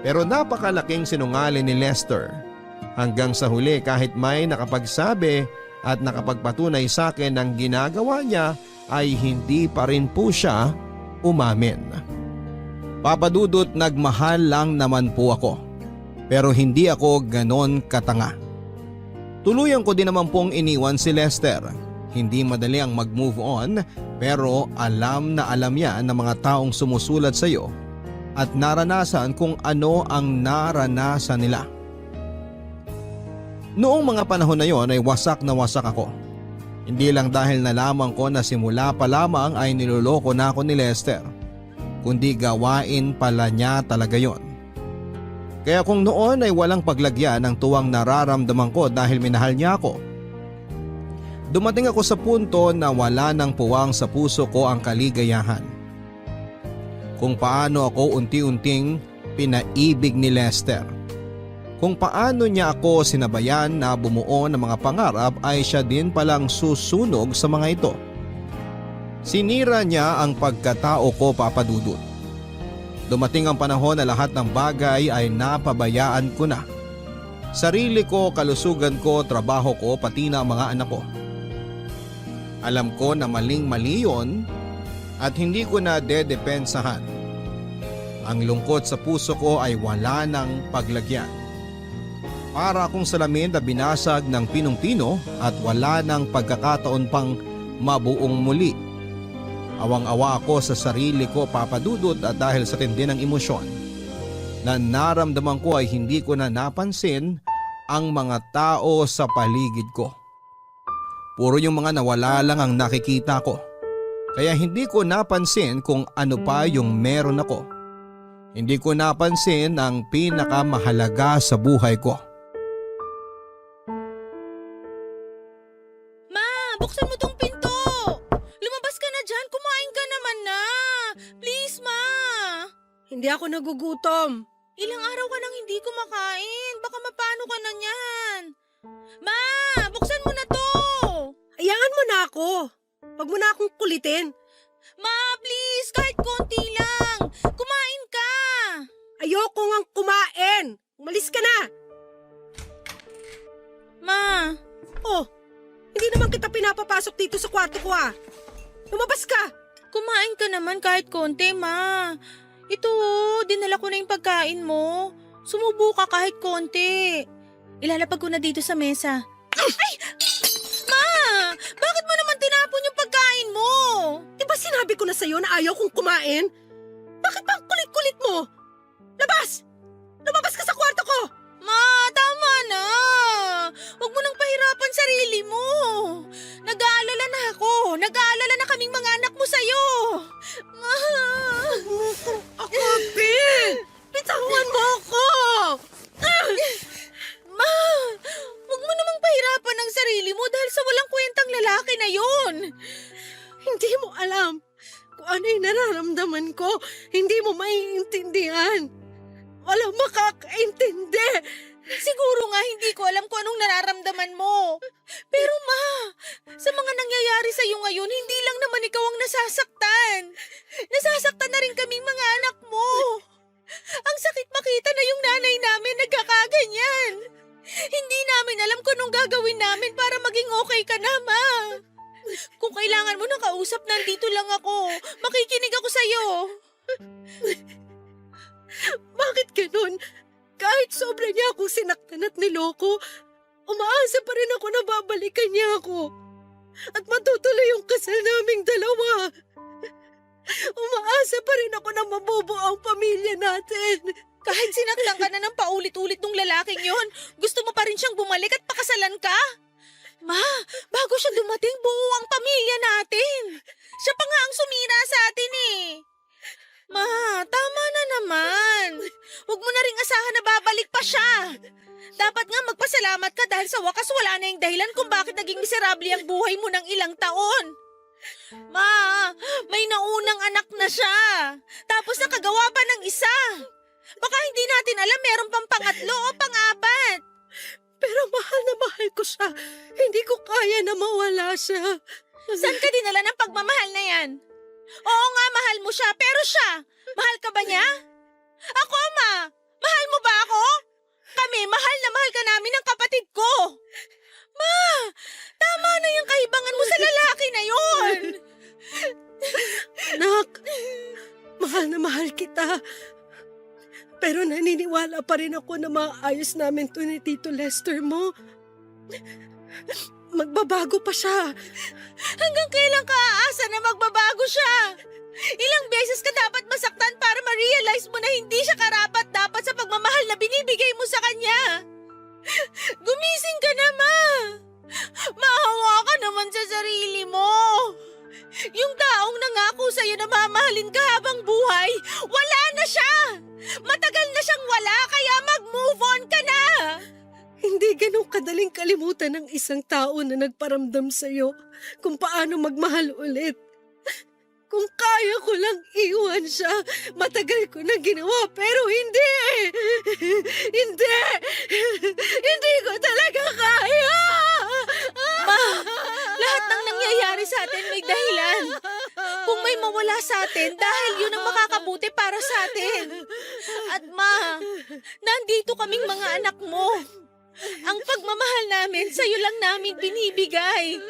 Pero napakalaking sinungaling ni Lester. Hanggang sa huli kahit may nakapagsabi at nakapagpatunay sa akin ng ginagawa niya ay hindi pa rin po siya umamin. Papadudot, nagmahal lang naman po ako. Pero hindi ako ganon katanga. Tuluyan ko din naman pong iniwan si Lester. Hindi madali ang mag-move on pero alam na alam niya ng mga taong sumusulat sa iyo at naranasan kung ano ang naranasan nila. Noong mga panahon na yon ay wasak na wasak ako. Hindi lang dahil nalaman ko na simula pa lamang ay niloloko na ako ni Lester, kundi gawain pala niya talaga yon. Kaya kung noon ay walang paglagyan ng tuwang nararamdaman ko dahil minahal niya ako, dumating ako sa punto na wala nang puwang sa puso ko ang kaligayahan. Kung paano ako unti-unting pinaibig ni Lester. Kung paano niya ako sinabayan na bumuo ng mga pangarap ay siya din palang susunog sa mga ito. Sinira niya ang pagkatao ko, Papa Dudut. Dumating ang panahon na lahat ng bagay ay napabayaan ko na. Sarili ko, kalusugan ko, trabaho ko, pati na ang mga anak ko. Alam ko na maling-mali yun at hindi ko na dedepensahan. Ang lungkot sa puso ko ay wala ng paglagyan. Para akong salamin na binasag ng pinong-pino at wala ng pagkakataon pang mabuong muli. Awang-awa ako sa sarili ko, Papa Dudut, at dahil sa tindi ng emosyon na naramdaman ko ay hindi ko na napansin ang mga tao sa paligid ko. Puro yung mga nawala lang ang nakikita ko. Kaya hindi ko napansin kung ano pa yung meron ako. Hindi ko napansin ang pinakamahalaga sa buhay ko. Buksan mo tong pinto! Lumabas ka na dyan! Kumain ka naman na! Please, Ma! Hindi ako nagugutom. Ilang araw ka nang hindi kumakain. Baka mapano ka na niyan. Ma! Buksan mo na to! Hayaan mo na ako. Huwag mo na akong kulitin. Ma, please! Kahit konti lang! Kumain ka! Ayoko ngang kumain. Umalis ka na. Ma! Oh, hindi naman kita pinapapasok dito sa kwarto ko ah. Lumabas ka. Kumain ka naman kahit konti, Ma. Ito, dinala ko na yung pagkain mo. Sumubo ka kahit konti. Ilalapag ko na dito sa mesa. Ay! Ma! Bakit mo naman tinapon yung pagkain mo? Di ba sinabi ko na sa'yo na ayaw kong kumain? Bakit ba ang kulit-kulit mo? Labas! Lumabas ka sa kwarto ko! Ma, tama na. Huwag mo nang pahirapan sarili mo. Nag-aalala na ako. Nag-aalala na kaming mga anak mo sa'yo. Ma! Ako, Ben! Bitawan mo ako! Ma! Huwag mo namang pahirapan ang sarili mo dahil sa walang kwentang lalaki na yon. Hindi mo alam kung ano yung nararamdaman ko. Hindi mo maiintindihan. Walang makakaintindi. Siguro nga hindi ko alam kung anong nararamdaman mo. Pero Ma, sa mga nangyayari sa'yo ngayon, hindi lang naman ikaw ang nasasaktan. Nasasaktan na rin kaming mga anak mo. Ang sakit makita na yung nanay namin nagkakaganyan. Hindi namin alam kung anong gagawin namin para maging okay ka na, Ma. Kung kailangan mo ng kausap, nandito lang ako. Makikinig ako sa'yo. Bakit ganun? Kahit sobra niya akong sinaktan at niloko, umaasa pa rin ako na babalikan niya ako. At matutuloy yung kasal naming dalawa. Umaasa pa rin ako na mabubuo ang pamilya natin. Kahit sinaktan ka na ng paulit-ulit ng lalaking yon, gusto mo pa rin siyang bumalik at pakasalan ka? Ma, bago siya dumating, buo ang pamilya natin. Siya pa nga ang sumira sa atin eh. Ma, tama na naman. Huwag mo na ring asahan na babalik pa siya. Dapat nga magpasalamat ka dahil sa wakas wala na yung dahilan kung bakit naging miserable ang buhay mo ng ilang taon. Ma, may naunang anak na siya. Tapos nakagawa pa ng isa. Baka hindi natin alam meron pang pangatlo o pang-apat. Pero mahal na mahal ko siya. Hindi ko kaya na mawala siya. Saan ka dinala ng pagmamahal na yan? Oo nga, mahal mo siya, pero siya, mahal ka ba niya? Ako, Ma, mahal mo ba ako? Kami, mahal na mahal ka namin ng kapatid ko. Ma, tama na yung kahibangan mo sa lalaki na yon. Anak, mahal na mahal kita. Pero naniniwala pa rin ako na maayos namin to ni Tito Lester mo. Magbabago pa siya. Hanggang kailan ka aasa na magbabago siya? Ilang beses ka dapat masaktan para ma-realize mo na hindi siya karapat-dapat sa pagmamahal na binibigay mo sa kanya. Gumising ka na, Ma. Maawa ka naman sa sarili mo. Yung taong nangako sa'yo na mamahalin ka habang buhay, wala na siya. Matagal na siyang wala, kaya mag-move on ka na. Hindi ganun kadaling kalimutan ng isang tao na nagparamdam sa'yo kung paano magmahal ulit. Kung kaya ko lang iwan siya, matagal ko na ginawa pero hindi! Hindi! Hindi ko talaga kaya! Ma, lahat ng nangyayari sa atin may dahilan. Kung may mawala sa atin, dahil yun ang makakabuti para sa atin. At ma, nandito kaming mga anak mo. Ang pagmamahal namin, sa'yo lang namin binibigay.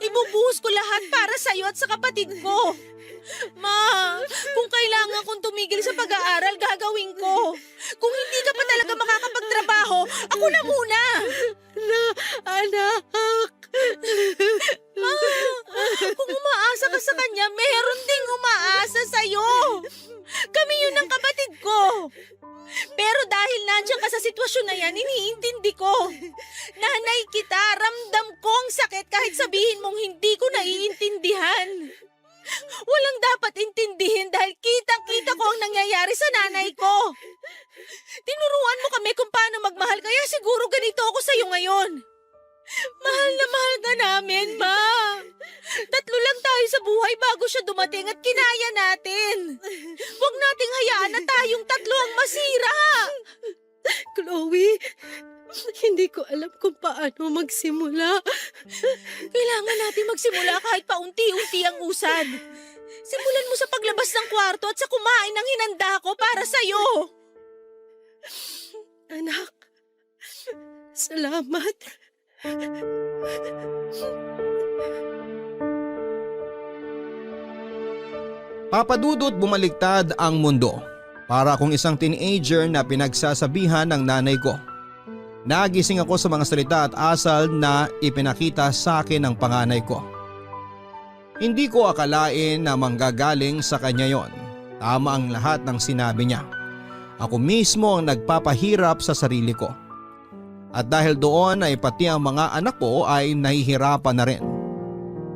Ibubuhos ko lahat para sa'yo at sa kapatid ko. Ma, kung kailangan kong tumigil sa pag-aaral, gagawin ko. Kung hindi ka pa talaga makakapagtrabaho, ako na muna. Anak! Ma, kung umaasa ka sa kanya, meron ding umaasa sa'yo. Kami yun ng kapatid ko. Pero dahil nandiyan ka sa sitwasyon na yan, iniintindi ko. Nanay kita, ramdam ko ang sakit kahit sabihin mong hindi ko naiintindihan. Walang dapat intindihin dahil kitang-kita ko ang nangyayari sa nanay ko. Tinuruan mo kami kung paano magmahal, kaya siguro ganito ako sa'yo ngayon. Mahal na mahal ka namin, Ma. 3 lang tayo sa buhay bago siya dumating at kinaya natin. Huwag nating hayaan na tayong 3 ang masira. Chloe, hindi ko alam kung paano magsimula. Kailangan natin magsimula kahit paunti-unti ang usad. Simulan mo sa paglabas ng kwarto at sa kumain ng hinanda ko para sa'yo. Anak, salamat. Papadudot bumaliktad ang mundo para akong isang teenager na pinagsasabihan ng nanay ko. Nagising ako sa mga salita at asal na ipinakita sa akin ng panganay ko. Hindi ko akalain na manggagaling sa kanya yon. Tama ang lahat ng sinabi niya. Ako mismo ang nagpapahirap sa sarili ko. At dahil doon ay pati ang mga anak ko ay nahihirapan na rin.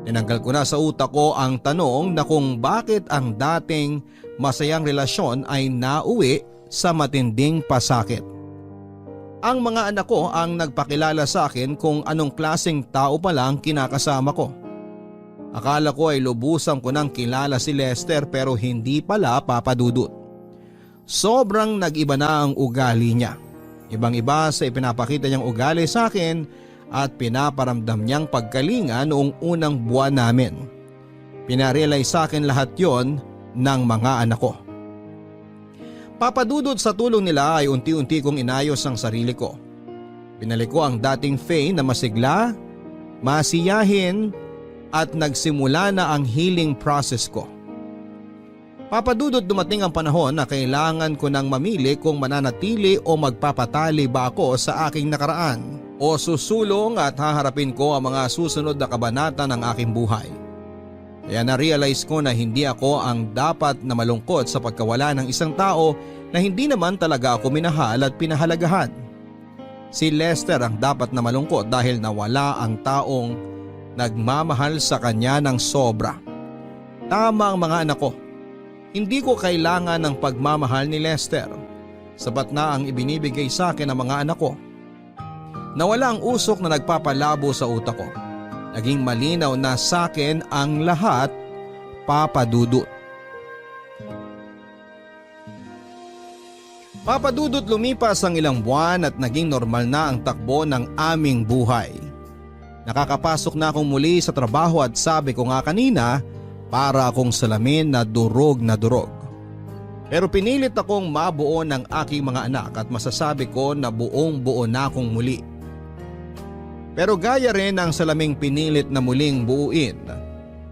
Tinanggal ko na sa utak ko ang tanong na kung bakit ang dating masayang relasyon ay nauwi sa matinding pasakit. Ang mga anak ko ang nagpakilala sa akin kung anong klaseng tao pala ang kinakasama ko. Akala ko ay lubusan ko nang kilala si Lester pero hindi pala, Papadudot. Sobrang nag-iba na ang ugali niya. Ibang-iba sa ipinapakita niyang ugali sa akin at pinaparamdam niyang pagkalinga noong unang buwan namin. Pinarealize sa akin lahat yon ng mga anak ko. Papadudot, sa tulong nila ay unti-unti kong inayos ang sarili ko. Pinalik ko ang dating Faye na masigla, masiyahin at nagsimula na ang healing process ko. Papadudot, dumating ang panahon na kailangan ko nang mamili kung mananatili o magpapatali ba ako sa aking nakaraan o susulong at haharapin ko ang mga susunod na kabanata ng aking buhay. Kaya na-realize ko na hindi ako ang dapat na malungkot sa pagkawala ng isang tao na hindi naman talaga ako minahal at pinahalagahan. Si Lester ang dapat na malungkot dahil nawala ang taong nagmamahal sa kanya ng sobra. Tama ang mga anak ko. Hindi ko kailangan ng pagmamahal ni Lester. Sapat na ang ibinibigay sa akin ng mga anak ko. Nawala ang usok na nagpapalabo sa utak ko. Naging malinaw na sa akin ang lahat, Papadudot. Papadudot, lumipas ang ilang buwan at naging normal na ang takbo ng aming buhay. Nakakapasok na akong muli sa trabaho at sabi ko nga kanina, para akong salamin na durog na durog. Pero pinilit akong mabuo ng aking mga anak at masasabi ko na buong buo na akong muli. Pero gaya rin ng salaming pinilit na muling buuin,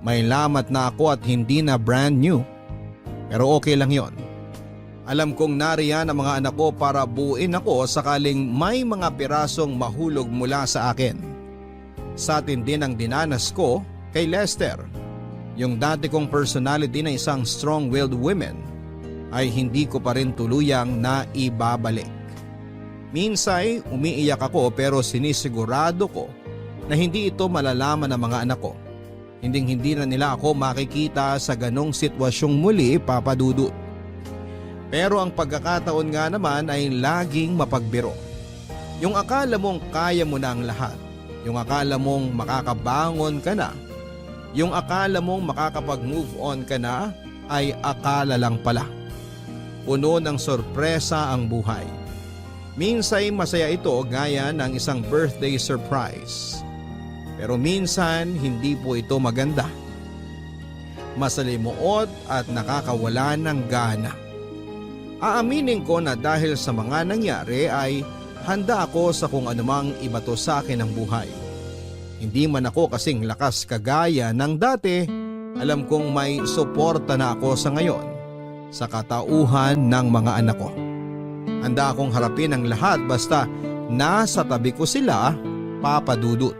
may lamat na ako at hindi na brand new. Pero okay lang yon. Alam kong nariyan ang mga anak ko para buuin ako sakaling may mga pirasong mahulog mula sa akin. Sa atin din ang dinanas ko kay Lester. Yung dati kong personality na isang strong-willed woman ay hindi ko pa rin tuluyang naibabalik. Minsay umiiyak ako pero sinisigurado ko na hindi ito malalaman ng mga anak ko. Hindi na nila ako makikita sa ganong sitwasyong muli, Papadudot. Pero ang pagkakataon nga naman ay laging mapagbiro. Yung akala mong kaya mo na ang lahat, yung akala mong makakabangon ka na, Yung akala mong makakapag-move on ka na ay akala lang pala. Puno ng sorpresa ang buhay. Minsay masaya ito gaya ng isang birthday surprise. Pero minsan hindi po ito maganda. Masalimuot at nakakawala ng gana. Aaminin ko na dahil sa mga nangyari ay handa ako sa kung anumang ibato sa akin ng buhay. Hindi man ako kasing lakas kagaya ng dati, alam kong may suporta na ako sa ngayon sa katauhan ng mga anak ko. Handa akong harapin ang lahat basta nasa tabi ko sila, Papa Dudut.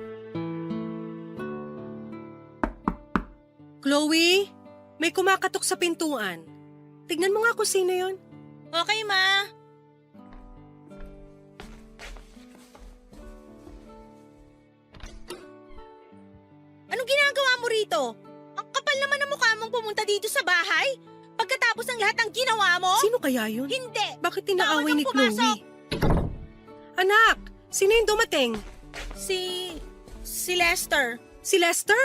Chloe, may kumakatok sa pintuan. Tignan mo nga kung sino yon. Okay, Ma. Anong ginagawa mo rito? Ang kapal naman ng mukha mong pumunta dito sa bahay? Pagkatapos ng lahat ng ginawa mo? Sino kaya yun? Hindi! Bakit tinaaway Bawal ni kang pumasok. Chloe? Anak, sino yung dumating? Si Lester. Si Lester?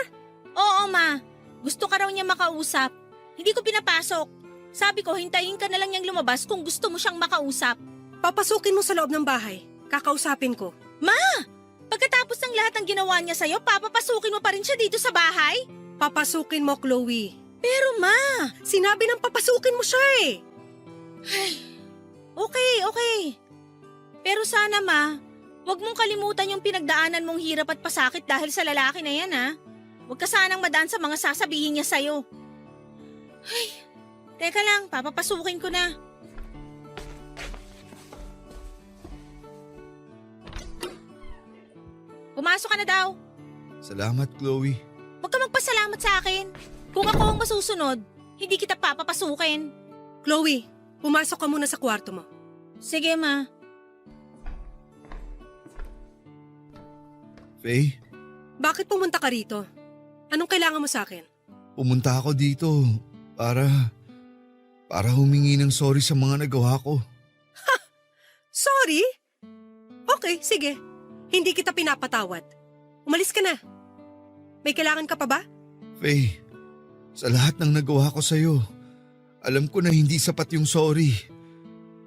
Oo, Ma. Gusto ka raw niya makausap. Hindi ko pinapasok. Sabi ko, hintayin ka na lang niyang lumabas kung gusto mo siyang makausap. Papasukin mo sa loob ng bahay. Kakausapin ko. Pagkatapos ng lahat ng ginawa niya sa'yo, papapasukin mo pa rin siya dito sa bahay? Papasukin mo, Chloe. Pero Ma, Sinabi ng papasukin mo siya eh. okay. Pero sana Ma, huwag mong kalimutan yung pinagdaanan mong hirap at pasakit dahil sa lalaki na yan ha. Huwag ka sanang madaan sa mga sasabihin niya sa'yo. Teka lang, papapasukin ko na. Pumasok ka na daw. Salamat, Chloe. Huwag ka magpasalamat sa akin. Kung ako ang masusunod, hindi kita papapasukin. Chloe, pumasok ka muna sa kwarto mo. Sige, Ma. Faye, Bakit pumunta ka rito? Anong kailangan mo sa akin? pumunta ako dito para humingi ng sorry sa mga nagawa ko. Sorry? Okay, sige. Hindi kita pinapatawad. Umalis ka na. May kailangan ka pa ba? Faye, sa lahat ng nagawa ko sa'yo, alam ko na hindi sapat yung sorry.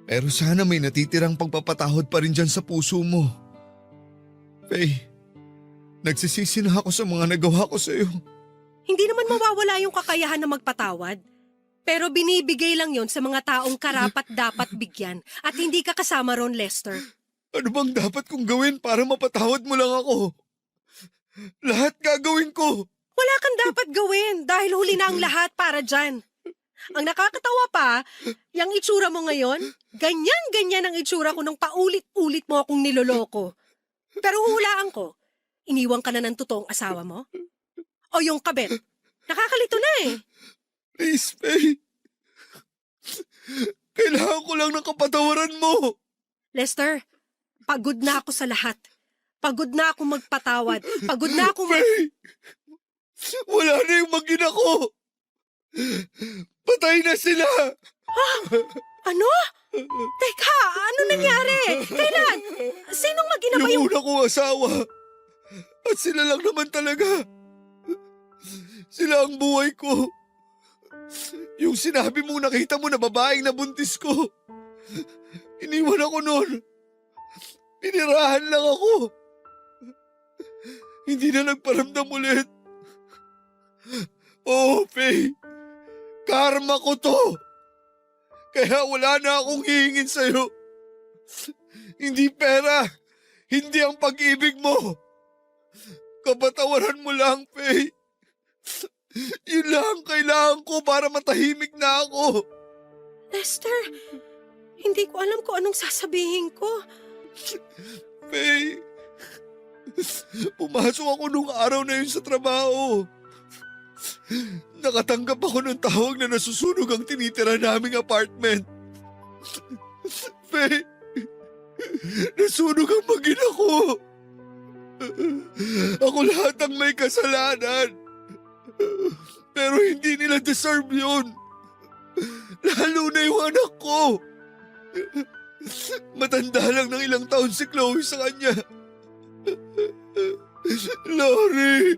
Pero sana may natitirang pagpapatawad pa rin dyan sa puso mo. Faye, nagsisisi na ako sa mga nagawa ko sa'yo. Hindi naman mawawala yung kakayahan na magpatawad. Pero binibigay lang yon sa mga taong karapat dapat bigyan at hindi ka kasama ron, Lester. Ano bang dapat kong gawin para mapatawad mo lang ako? Lahat gagawin ko. Wala kang dapat gawin dahil huli na ang lahat para dyan. Ang nakakatawa pa, yung itsura mo ngayon, ganyan-ganyan ang itsura ko nung paulit-ulit mo akong niloloko. Pero hulaan ko, iniwan ka na ng totoong asawa mo? O yung kabet? Nakakalito na eh. Please, Faye. Kailangan ko lang ng kapatawaran mo. Lester, pagod na ako sa lahat. Pagod na akong magpatawad. Pagod na akong... Faye, wala na yung mag-ina ko. Patay na sila. Ano? Teka, ano nangyari? Kailan? Sinong mag-ina ba Yung yung... una kong asawa. At sila lang naman talaga. Sila ang buhay ko. Yung sinabi mong nakita mo na babaeng nabuntis ko. Iniwan ako noon. Pinirahan lang ako. Hindi na nagparamdam ulit. Oh, Faye. Karma ko to. Kaya wala na akong hihingin sa'yo. Hindi pera. Hindi ang pag-ibig mo. Kapatawaran mo lang, Faye. Yun lang ang kailangan ko para matahimik na ako. Lester, hindi ko alam kung anong sasabihin ko. Faye, pumasok ako nung araw na yun sa trabaho. Nakatanggap ako ng tawag na nasusunog ang tinitira naming apartment. Faye, nasunog ang mag-ina ko. Ako lahat ang may kasalanan. Pero hindi nila deserve yun. Lalo na yung anak ko. Matanda lang ng ilang taon si Chloe sa kanya. Lori.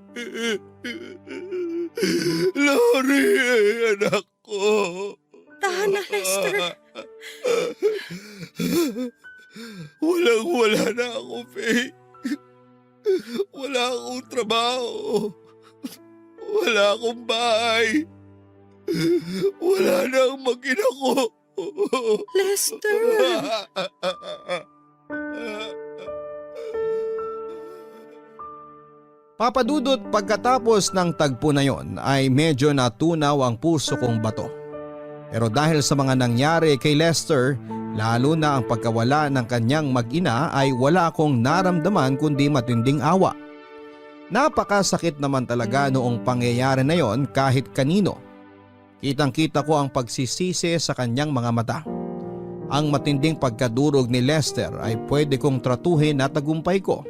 Lori, anak ko. Tahan na, Lester. Walang-wala na ako, Faye. Wala akong trabaho. Wala akong bahay. Wala na ang mag-ina ko. Lester. Papadudot, pagkatapos ng tagpo na yon ay medyo natunaw ang puso kong bato. Pero dahil sa mga nangyari kay Lester, lalo na ang pagkawala ng kanyang mag-ina, ay wala akong naramdaman kundi matinding awa. Napakasakit naman talaga noong pangyayari na yon kahit kanino. Kitang-kita ko ang pagsisisi sa kanyang mga mata. Ang matinding pagkadurog ni Lester ay pwede kong tratuhin na tagumpay ko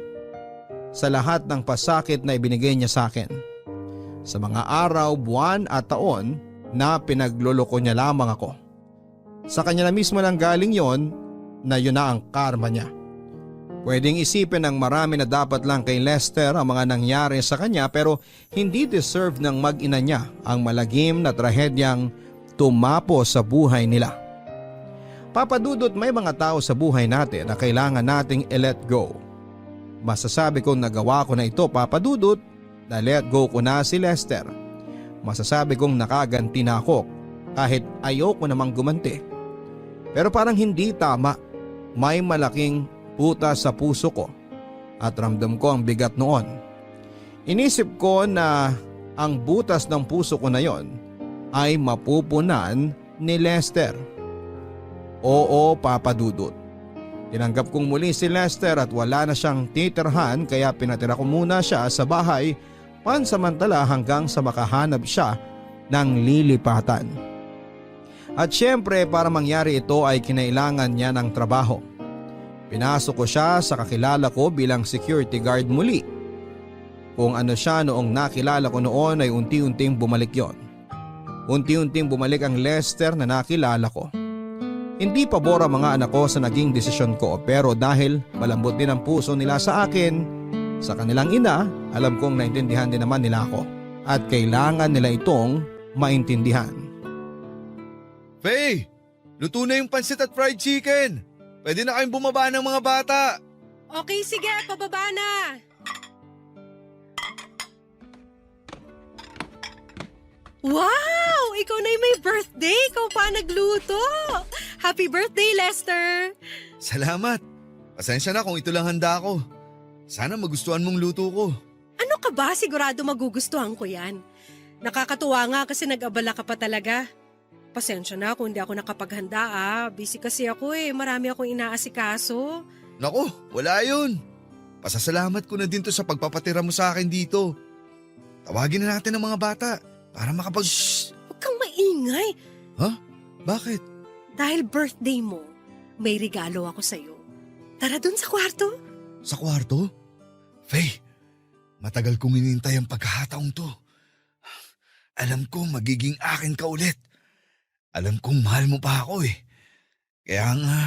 sa lahat ng pasakit na ibinigay niya sa akin. Sa mga araw, buwan at taon na pinagloloko niya lamang ako. Sa kanya na mismo nang galing yon na yun na ang karma niya. Pwedeng isipin ng marami na dapat lang kay Lester ang mga nangyari sa kanya, pero hindi deserve ng mag-ina niya ang malagim na trahedyang tumapo sa buhay nila. Papadudot, may mga tao sa buhay natin na kailangan nating i-let go. Masasabi kong nagawa ko na ito, Papadudot, na let go ko na si Lester. Masasabi kong nakaganti na ako kahit ayoko namang gumanti. Pero parang hindi tama. May malaking butas sa puso ko at ramdam ko ang bigat noon. Inisip ko na ang butas ng puso ko na yon ay mapupunan ni Lester. Oo, Papadudot. Tinanggap kong muli si Lester at wala na siyang titirhan, kaya pinatira ko muna siya sa bahay pansamantala hanggang sa makahanap siya ng lilipatan. At syempre, para mangyari ito ay kinailangan niya ng trabaho. Pinasok ko siya sa kakilala ko bilang security guard muli. Kung ano siya noong nakilala ko noon ay unti-unting bumalik yon. Unti-unting bumalik ang Lester na nakilala ko. Hindi pabor ang mga anak ko sa naging desisyon ko, pero dahil malambot din ang puso nila sa akin, sa kanilang ina, alam kong naintindihan din naman nila ako at kailangan nila itong maintindihan. Faye, luto na yung pansit at fried chicken. Pwede na kayong bumaba ng mga bata. Okay, sige, pababa na. Wow! Ikaw na yung may birthday. Ikaw pa nagluto. Happy birthday, Lester. Salamat. Pasensya na kung ito lang handa ko. Sana magustuhan mong luto ko. Ano ka ba? Sigurado magugustuhan ko yan. Nakakatuwa nga kasi nag-abala ka pa talaga. Pasensya na kung hindi ako nakapaghanda Busy kasi ako Marami akong inaasikaso. Naku, wala yun. Pasasalamat ko na din to sa pagpapatira mo sa akin dito. Tawagin na natin ang mga bata para makapag... Shhh! Huwag kang maingay. Ha? Bakit? Dahil birthday mo, may regalo ako sa'yo. Tara dun sa kwarto. Sa kwarto? Faye, matagal kong inintay ang pagkakataong to. Alam ko magiging akin ka ulit. Alam kong mahal mo pa ako Kaya nga,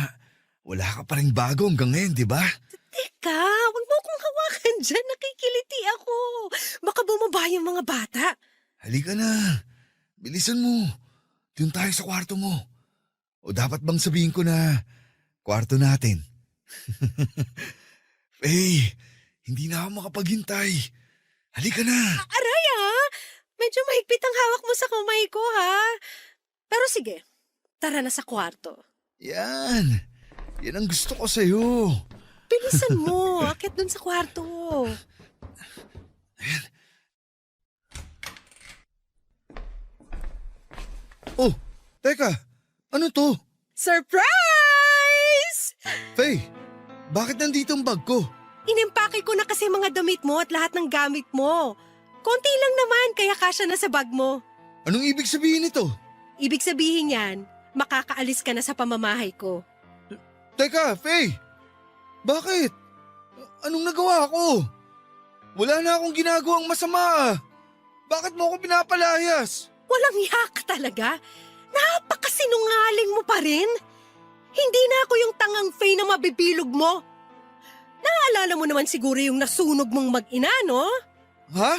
wala ka pa rin bago hanggang ngayon, di ba? Teka, huwag mo akong hawakan dyan. Nakikiliti ako. Baka bumaba yung mga bata. Halika na. Bilisan mo. Doon tayo sa kwarto mo. O dapat bang sabihin ko na kwarto natin? Faye, hindi na ako makapaghintay. Halika na. Aray medyo mahigpit ang hawak mo sa kamay ko Pero sige, tara na sa kwarto. Yan. Yan ang gusto ko sa'yo. Bilisan mo, akit dun sa kwarto. Oh, teka. Ano to? Surprise! Faye, bakit nandito ang bag ko? Inimpake ko na kasi mga damit mo at lahat ng gamit mo. Konti lang naman, kaya kasya na sa bag mo. Anong ibig sabihin nito? Ibig sabihin yan, makakaalis ka na sa pamamahay ko. Teka, Faye. Bakit? Anong nagawa ko? Wala na akong ginagawang masama. Bakit mo ako pinapalayas? Walang yak talaga. Napakasinungaling mo pa rin. Hindi na ako yung tangang Faye na mabibilog mo. Naalala mo naman siguro yung nasunog mong mag-ina, no? Ha?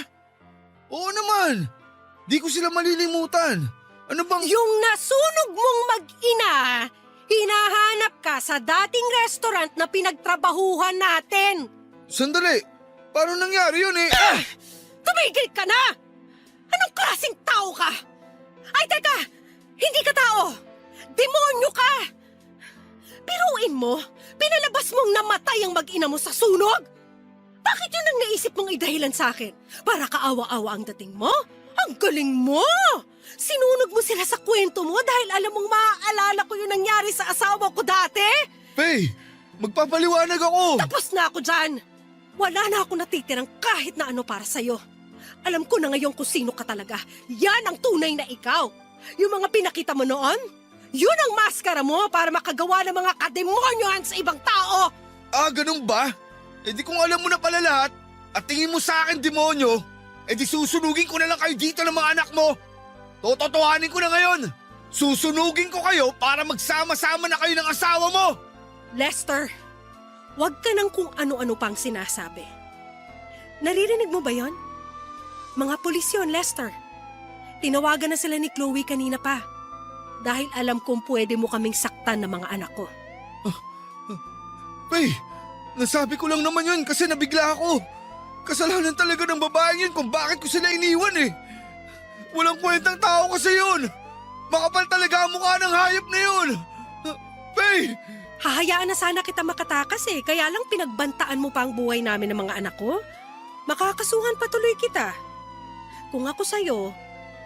Oo naman. Di ko sila malilimutan. Ano bang... Yung nasunog mong mag-ina, hinahanap ka sa dating restaurant na pinagtrabahuhan natin. Sandali, paano nangyari yun eh? Tumigil ka na! Anong klaseng tao ka? Ay, teka! Hindi ka tao! Demonyo ka! Biruin mo, pinalabas mong namatay ang mag-ina mo sa sunog? Bakit yun ang naisip mong idahilan sa akin? Para kaawa-awa ang dating mo? Ang galing mo! Sinunog mo sila sa kwento mo dahil alam mong maaalala ko yung nangyari sa asawa ko dati? Faye, magpapaliwanag ako. Tapos na ako dyan! Wala na ako natitirang kahit na ano para sa'yo. Alam ko na ngayon kung sino ka talaga. Yan ang tunay na ikaw. Yung mga pinakita mo noon, yun ang maskara mo para makagawa ng mga kademonyohan sa ibang tao. Ah, ganun ba? Eh di kung alam mo na pala lahat at tingin mo sa akin demonyo, eh di susunugin ko na lang kayo dito ng mga anak mo. Tototohanin ko na ngayon. Susunugin ko kayo para magsama-sama na kayo ng asawa mo. Lester, wag ka nang kung ano-ano pang sinasabi. Naririnig mo ba yon? Mga pulis yun, Lester. Tinawagan na sila ni Chloe kanina pa. Dahil alam kong pwede mo kaming saktan ng mga anak ko. Faye, nasabi ko lang naman yun kasi nabigla ako. Kasalanan talaga ng babaeng yun kung bakit ko sila iniwan eh. Walang kwentang tao kasi yun. Makapal talaga ang mukha ng hayop na yun. Faye! Hahayaan na sana kita makatakas eh, kaya lang pinagbantaan mo pa ang buhay namin ng mga anak ko. Makakasuhan patuloy kita. Kung ako sa'yo,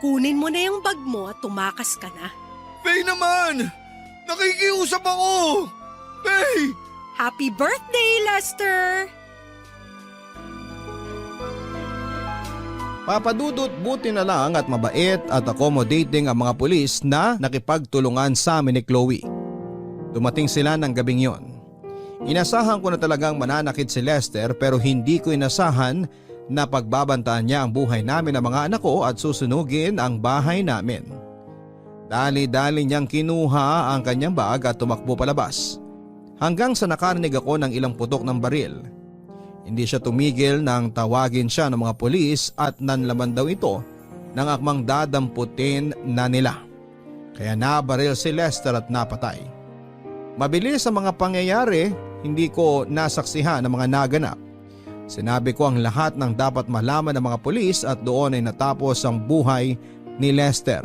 kunin mo na yung bag mo at tumakas ka na. Faye naman! Nakikiusap ako! Faye! Happy birthday, Lester! Papadudot, buti na lang at mabait at accommodating ang mga pulis na nakipagtulungan sa amin ni Chloe. Dumating sila ng gabing yon. Inasahan ko na talagang mananakit si Lester pero hindi ko inasahan na pagbabantaan niya ang buhay namin ng mga anak ko at susunugin ang bahay namin. Dali-dali niyang kinuha ang kanyang bag at tumakbo palabas. Hanggang sa nakarinig ako ng ilang putok ng baril. Hindi siya tumigil nang tawagin siya ng mga pulis at nanlaman daw ito ng akmang dadamputin na nila. Kaya nabaril si Lester at napatay. Mabilis ang mga pangyayari, hindi ko nasaksihan ang mga naganap. Sinabi ko ang lahat ng dapat malaman ng mga pulis at doon ay natapos ang buhay ni Lester.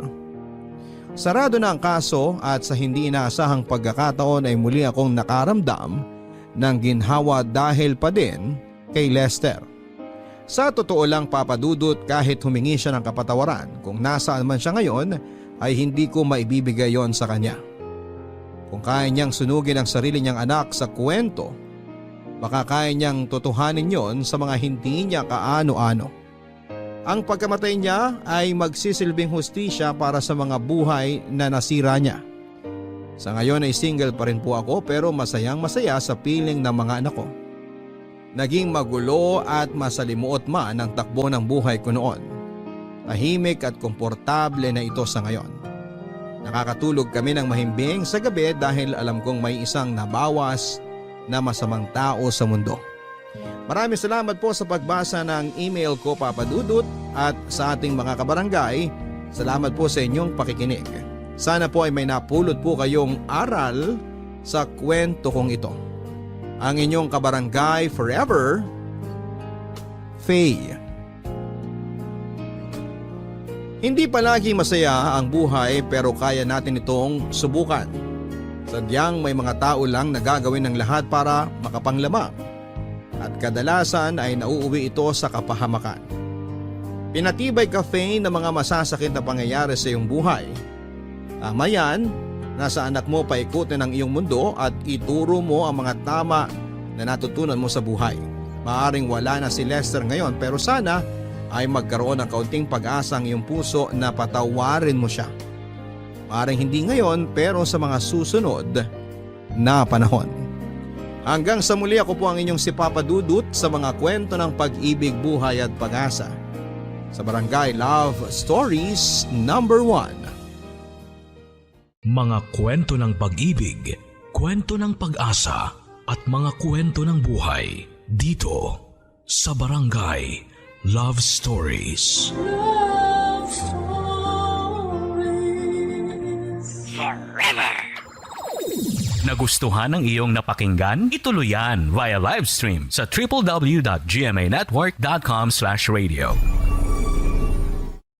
Sarado na ang kaso at sa hindi inaasahang pagkakataon ay muli akong nakaramdam ng ginhawa dahil pa din kay Lester. Sa totoo lang papadudot kahit humingi siya ng kapatawaran kung nasaan man siya ngayon ay hindi ko maibibigay yon sa kanya. Kung kaya niyang sunugin ang sarili niyang anak sa kwento, baka kaya niyang totohanin yon sa mga hindi niya kaano-ano. Ang pagkamatay niya ay magsisilbing hustisya para sa mga buhay na nasira niya. Sa ngayon ay single pa rin po ako pero masayang masaya sa piling ng mga anak ko. Naging magulo at masalimuot man ang takbo ng buhay ko noon. Tahimik at komportable na ito sa ngayon. Nakakatulog kami ng mahimbing sa gabi dahil alam kong may isang nabawas na masamang tao sa mundo. Maraming salamat po sa pagbasa ng email ko, Papa Dudut, at sa ating mga kabarangay. Salamat po sa inyong pakikinig. Sana po ay may napulot po kayong aral sa kwento kong ito. Ang inyong kabarangay forever, Faye. Hindi palagi masaya ang buhay pero kaya natin itong subukan. Sadyang may mga tao lang na gagawin ng lahat para makapanglamang. At kadalasan ay nauuwi ito sa kapahamakan. Pinatibay ka, Faye, ng mga masasakit na pangyayari sa iyong buhay. Tama yan, nasa anak mo paikutin ang iyong mundo at ituro mo ang mga tama na natutunan mo sa buhay. Maaring wala na si Lester ngayon pero sana ay magkaroon ng kaunting pag-asa ang iyong puso na patawarin mo siya. Maaring hindi ngayon pero sa mga susunod na panahon. Hanggang sa muli, ako po ang inyong si Papa Dudut sa mga kwento ng pag-ibig, buhay at pag-asa. Sa Barangay Love Stories number 1. Mga kwento ng pag-ibig, kwento ng pag-asa at mga kwento ng buhay dito sa Barangay Love Stories. Love Stories. Nagustuhan ng iyong napakinggan? Ituloy yan via live stream sa www.gmanetwork.com/radio.